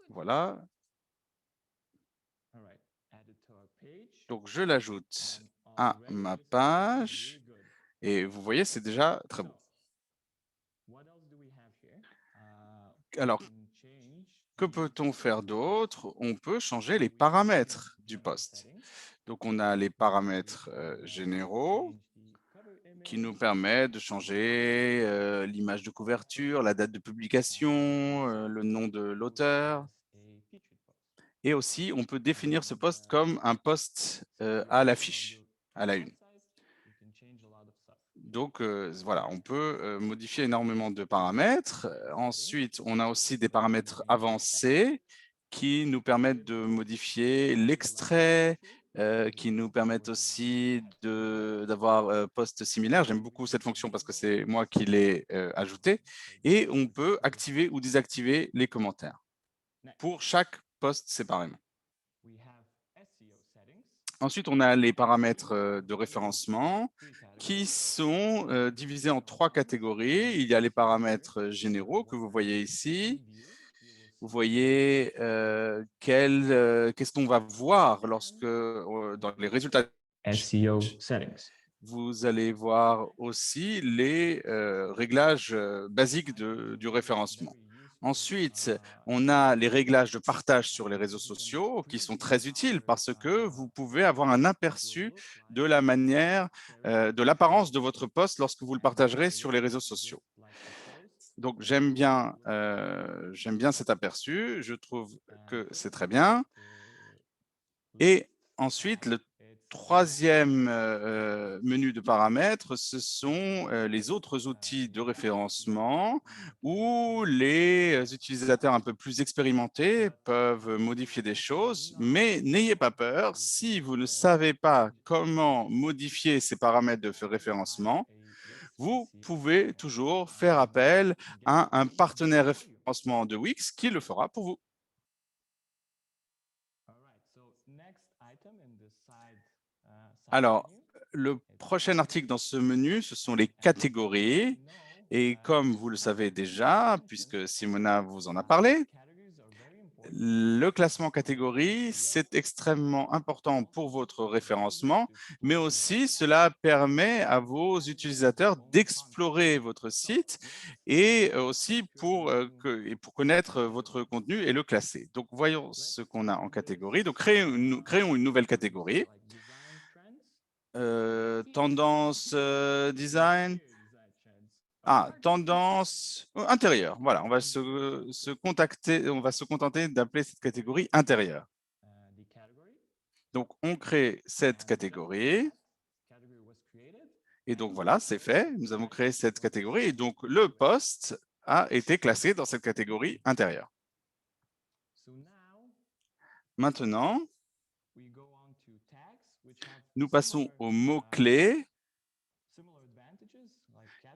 Voilà. Donc, je l'ajoute à ma page et vous voyez, c'est déjà très beau. Alors, que peut-on faire d'autre? On peut changer les paramètres du post. Donc, on a les paramètres généraux qui nous permettent de changer l'image de couverture, la date de publication, le nom de l'auteur. Et aussi, on peut définir ce post comme un post à l'affiche, à la une. Donc, voilà, on peut modifier énormément de paramètres. Ensuite, on a aussi des paramètres avancés qui nous permettent de modifier l'extrait, qui nous permettent aussi d'avoir post similaire. J'aime beaucoup cette fonction parce que c'est moi qui l'ai ajoutée. Et on peut activer ou désactiver les commentaires pour chaque post séparément. Ensuite, on a les paramètres de référencement qui sont divisés en 3 catégories. Il y a les paramètres généraux que vous voyez ici. Vous voyez qu'est-ce qu'on va voir lorsque dans les résultats SEO settings. vous allez voir aussi les réglages basiques du référencement. Ensuite, on a les réglages de partage sur les réseaux sociaux qui sont très utiles parce que vous pouvez avoir un aperçu de la manière, de l'apparence de votre post lorsque vous le partagerez sur les réseaux sociaux. Donc, j'aime bien cet aperçu. Je trouve que c'est très bien. Et ensuite, le troisième menu de paramètres, ce sont les autres outils de référencement où les utilisateurs un peu plus expérimentés peuvent modifier des choses, mais n'ayez pas peur, si vous ne savez pas comment modifier ces paramètres de référencement, vous pouvez toujours faire appel à un partenaire référencement de Wix qui le fera pour vous. Alors, Le prochain article dans ce menu, ce sont les catégories. Et comme vous le savez déjà, puisque Simona vous en a parlé, le classement catégorie, c'est extrêmement important pour votre référencement, mais aussi cela permet à vos utilisateurs d'explorer votre site et aussi pour connaître votre contenu et le classer. Donc, voyons ce qu'on a en catégorie. Donc, créons une nouvelle catégorie. Tendance design. Ah, tendance intérieure. Voilà, on va se contenter d'appeler cette catégorie intérieure. Donc, on crée cette catégorie. Et donc, voilà, c'est fait. Nous avons créé cette catégorie. Et donc, le post a été classé dans cette catégorie intérieure. Maintenant, nous passons aux mots-clés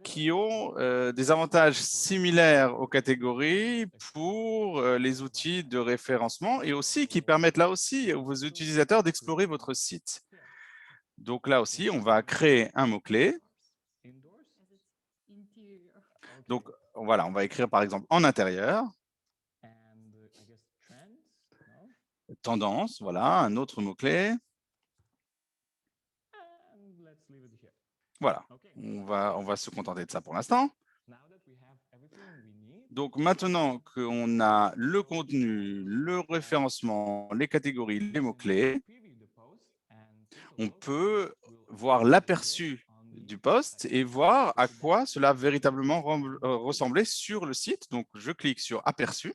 qui ont des avantages similaires aux catégories pour les outils de référencement et aussi qui permettent là aussi aux utilisateurs d'explorer votre site. Donc là aussi, on va créer un mot-clé. Donc voilà, on va écrire par exemple en intérieur. Tendance, voilà, un autre mot-clé. Voilà, on va se contenter de ça pour l'instant. Donc maintenant qu'on a le contenu, le référencement, les catégories, les mots-clés, on peut voir l'aperçu du post et voir à quoi cela véritablement ressemblait sur le site. Donc, je clique sur aperçu.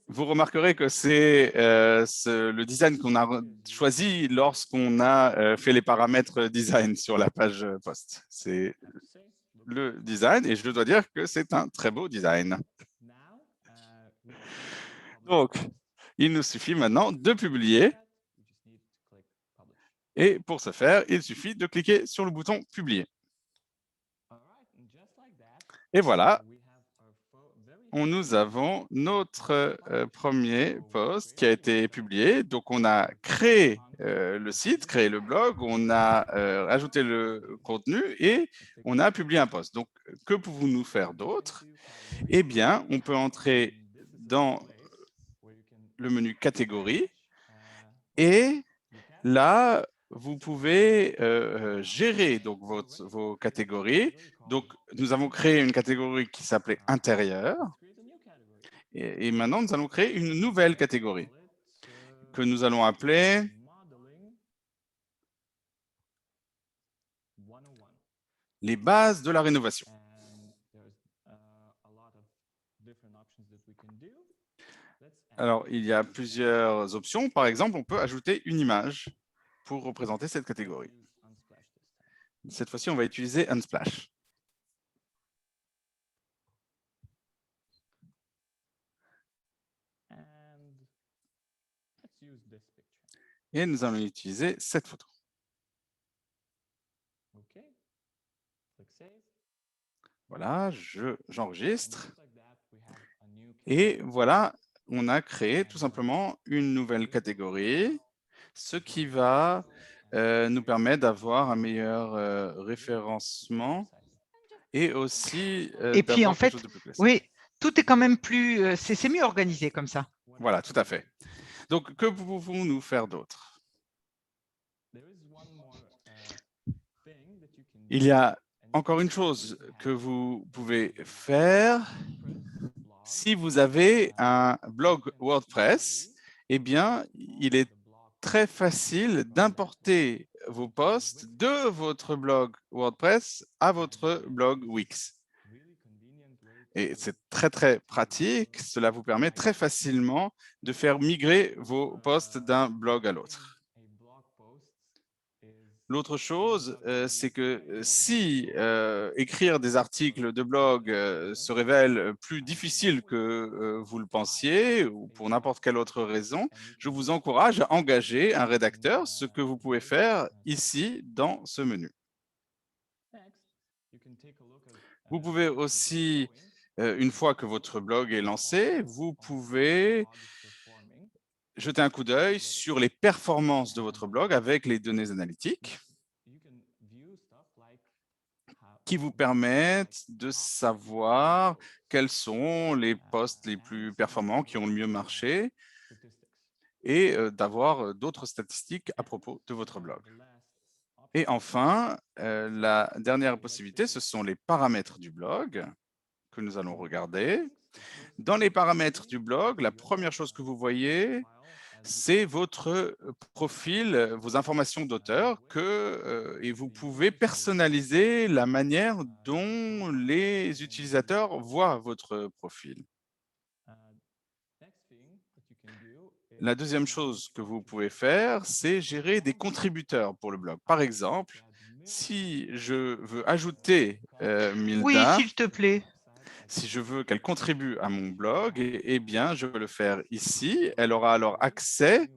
Vous remarquerez que c'est le design qu'on a choisi lorsqu'on a fait les paramètres design sur la page post. C'est le design et je dois dire que c'est un très beau design. Donc, il nous suffit maintenant de publier. Et pour ce faire, il suffit de cliquer sur le bouton « Publier ». Et voilà, nous avons notre premier post qui a été publié. Donc, on a créé le site, créé le blog, on a ajouté le contenu et on a publié un post. Donc, que pouvons-nous faire d'autre? Eh bien, on peut entrer dans le menu « Catégories » et là, vous pouvez gérer donc vos catégories. Donc, nous avons créé une catégorie qui s'appelait « Intérieur ». Et maintenant, nous allons créer une nouvelle catégorie que nous allons appeler les bases de la rénovation. Alors, il y a plusieurs options. Par exemple, on peut ajouter une image pour représenter cette catégorie. Cette fois-ci, on va utiliser Unsplash. Et nous allons utiliser cette photo. Voilà, j'enregistre. Et voilà, on a créé tout simplement une nouvelle catégorie, ce qui va nous permettre d'avoir un meilleur référencement et aussi Et puis en d'avoir quelque fait, chose de plus classique. oui, tout est quand même plus, c'est mieux organisé comme ça. Voilà, tout à fait. Donc, que pouvons-nous faire d'autre? Il y a encore une chose que vous pouvez faire. Si vous avez un blog WordPress, eh bien, il est très facile d'importer vos posts de votre blog WordPress à votre blog Wix. Et c'est très, très pratique. Cela vous permet très facilement de faire migrer vos posts d'un blog à l'autre. L'autre chose, c'est que si écrire des articles de blog se révèle plus difficile que vous le pensiez ou pour n'importe quelle autre raison, je vous encourage à engager un rédacteur, ce que vous pouvez faire ici dans ce menu. Vous pouvez aussi Une fois que votre blog est lancé, vous pouvez jeter un coup d'œil sur les performances de votre blog avec les données analytiques qui vous permettent de savoir quels sont les posts les plus performants qui ont le mieux marché et d'avoir d'autres statistiques à propos de votre blog. Et enfin, la dernière possibilité, ce sont les paramètres du blog que nous allons regarder. Dans les paramètres du blog, la première chose que vous voyez, c'est votre profil, vos informations d'auteur et vous pouvez personnaliser la manière dont les utilisateurs voient votre profil. La deuxième chose que vous pouvez faire, c'est gérer des contributeurs pour le blog. Par exemple, si je veux ajouter Oui, Milda, s'il te plaît. si je veux qu'elle contribue à mon blog, eh bien, je peux le faire ici. Elle aura alors accès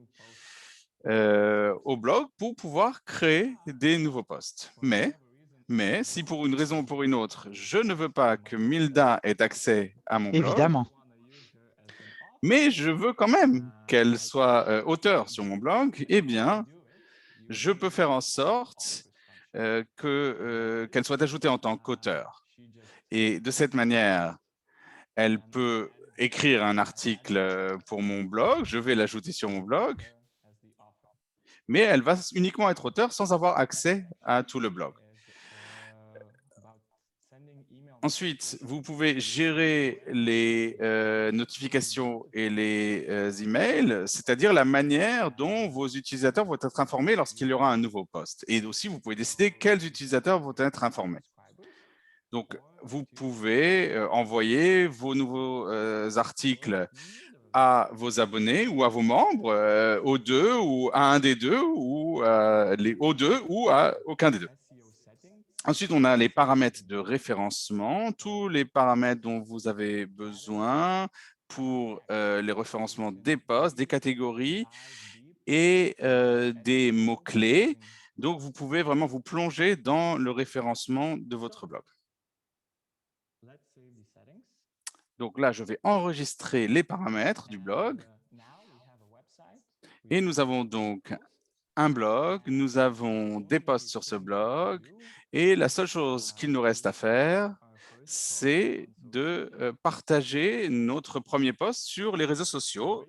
au blog pour pouvoir créer des nouveaux posts. Mais si pour une raison ou pour une autre, je ne veux pas que Milda ait accès à mon blog, Évidemment. mais je veux quand même qu'elle soit auteur sur mon blog, eh bien, je peux faire en sorte qu'elle soit ajoutée en tant qu'auteur. Et de cette manière, elle peut écrire un article pour mon blog, je vais l'ajouter sur mon blog, mais elle va uniquement être auteur sans avoir accès à tout le blog. Ensuite, vous pouvez gérer les notifications et les emails, c'est-à-dire la manière dont vos utilisateurs vont être informés lorsqu'il y aura un nouveau post. Et aussi, vous pouvez décider quels utilisateurs vont être informés. Donc, vous pouvez envoyer vos nouveaux articles à vos abonnés ou à vos membres, aux deux ou à un des deux ou aux deux ou à aucun des deux. Ensuite, on a les paramètres de référencement, tous les paramètres dont vous avez besoin pour les référencements des posts, des catégories et des mots-clés. Donc, vous pouvez vraiment vous plonger dans le référencement de votre blog. Donc là, je vais enregistrer les paramètres du blog. Et nous avons donc un blog, nous avons des posts sur ce blog. Et la seule chose qu'il nous reste à faire, c'est de partager notre premier post sur les réseaux sociaux.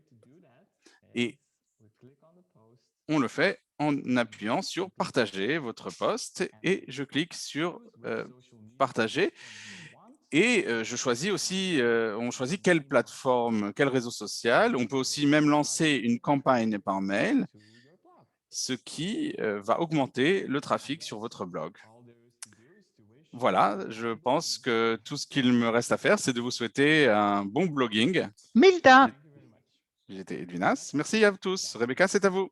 Et on le fait en appuyant sur « Partager votre post » et je clique sur « Partager ». Et je choisis aussi, on choisit quelle plateforme, quel réseau social. On peut aussi même lancer une campagne par mail, ce qui va augmenter le trafic sur votre blog. Voilà, je pense que tout ce qu'il me reste à faire, c'est de vous souhaiter un bon blogging. Milda, J'étais Edwinas. Merci à vous tous. Rebecca, c'est à vous.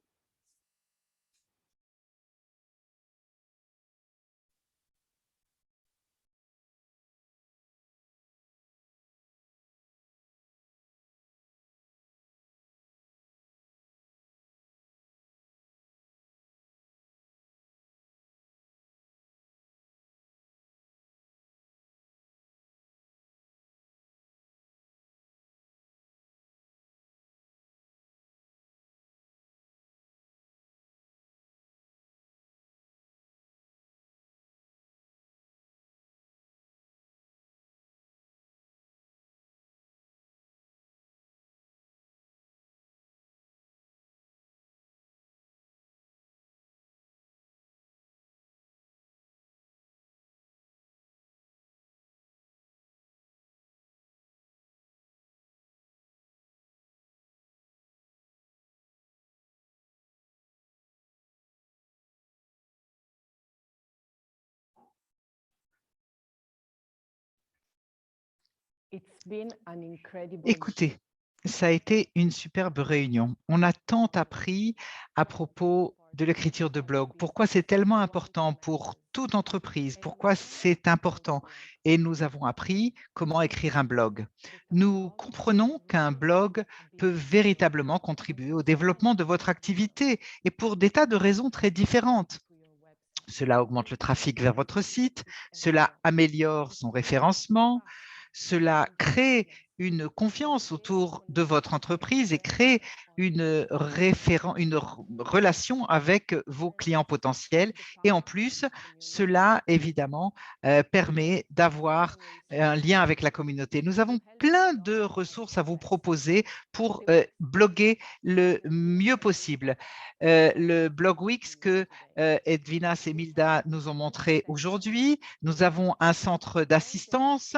écoutez, ça a été une superbe réunion. On a tant appris à propos de l'écriture de blog. Pourquoi c'est tellement important pour toute entreprise? Pourquoi c'est important? Et nous avons appris comment écrire un blog. Nous comprenons qu'un blog peut véritablement contribuer au développement de votre activité et pour des tas de raisons très différentes. Cela augmente le trafic vers votre site, cela améliore son référencement, Cela crée une confiance autour de votre entreprise et crée une relation avec vos clients potentiels. Et en plus, cela, évidemment, permet d'avoir un lien avec la communauté. Nous avons plein de ressources à vous proposer pour bloguer le mieux possible. Le blog Wix que Edvinas et Milda nous ont montré aujourd'hui. Nous avons un centre d'assistance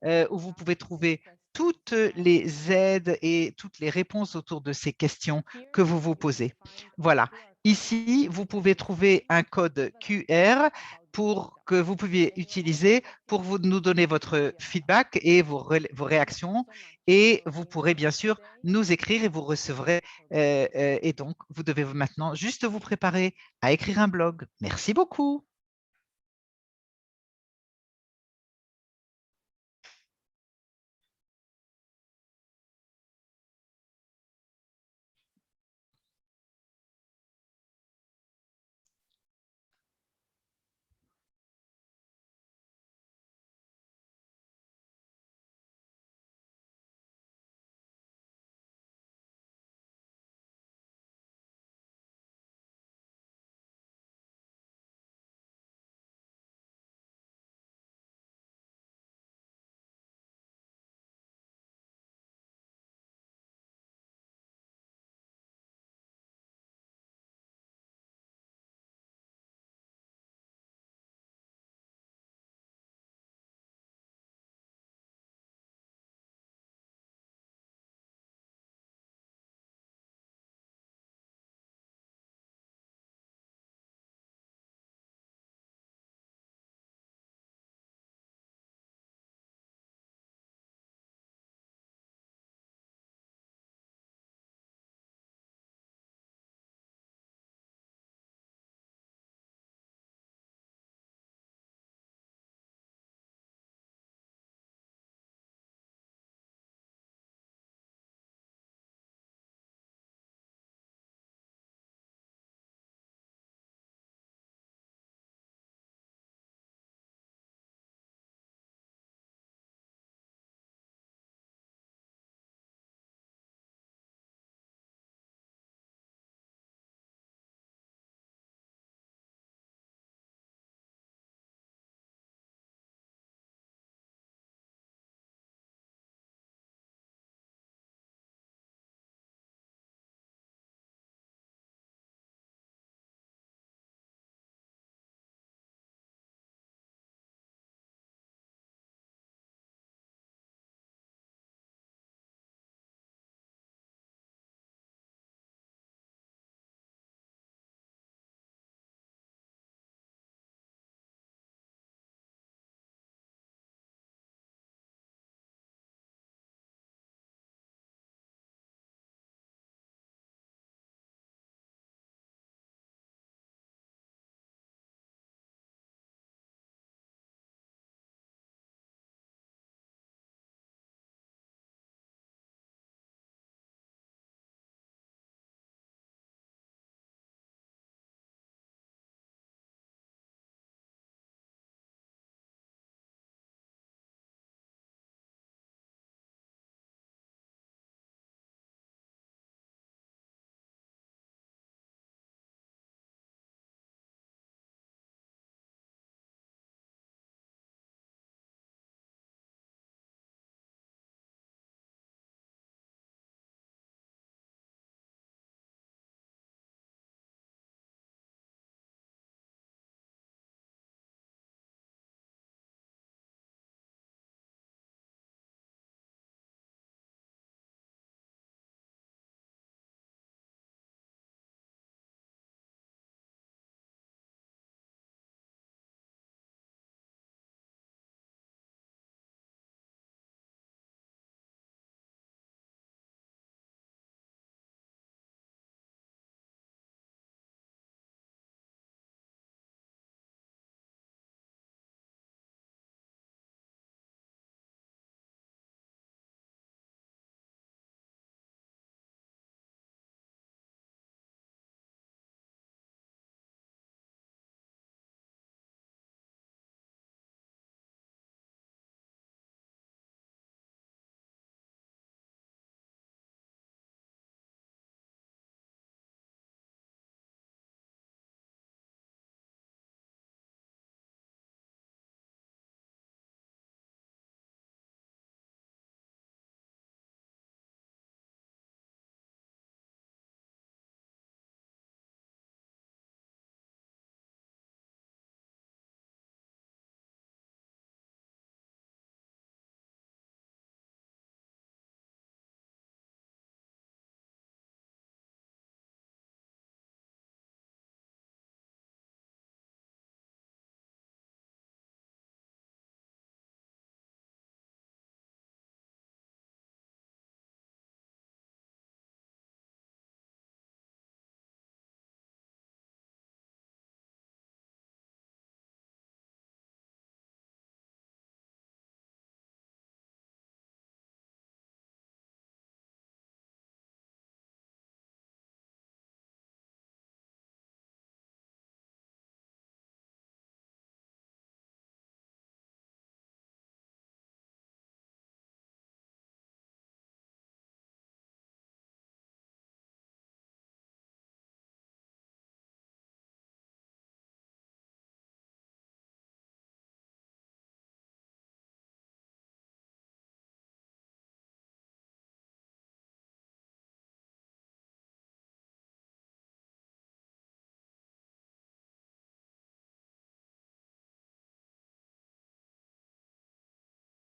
où vous pouvez trouver toutes les aides et toutes les réponses autour de ces questions que vous vous posez. Voilà. Ici, vous pouvez trouver un code QR que vous pouviez utiliser pour nous donner votre feedback et vos réactions. Et vous pourrez bien sûr nous écrire et vous recevrez. Et donc, vous devez maintenant juste vous préparer à écrire un blog. Merci beaucoup.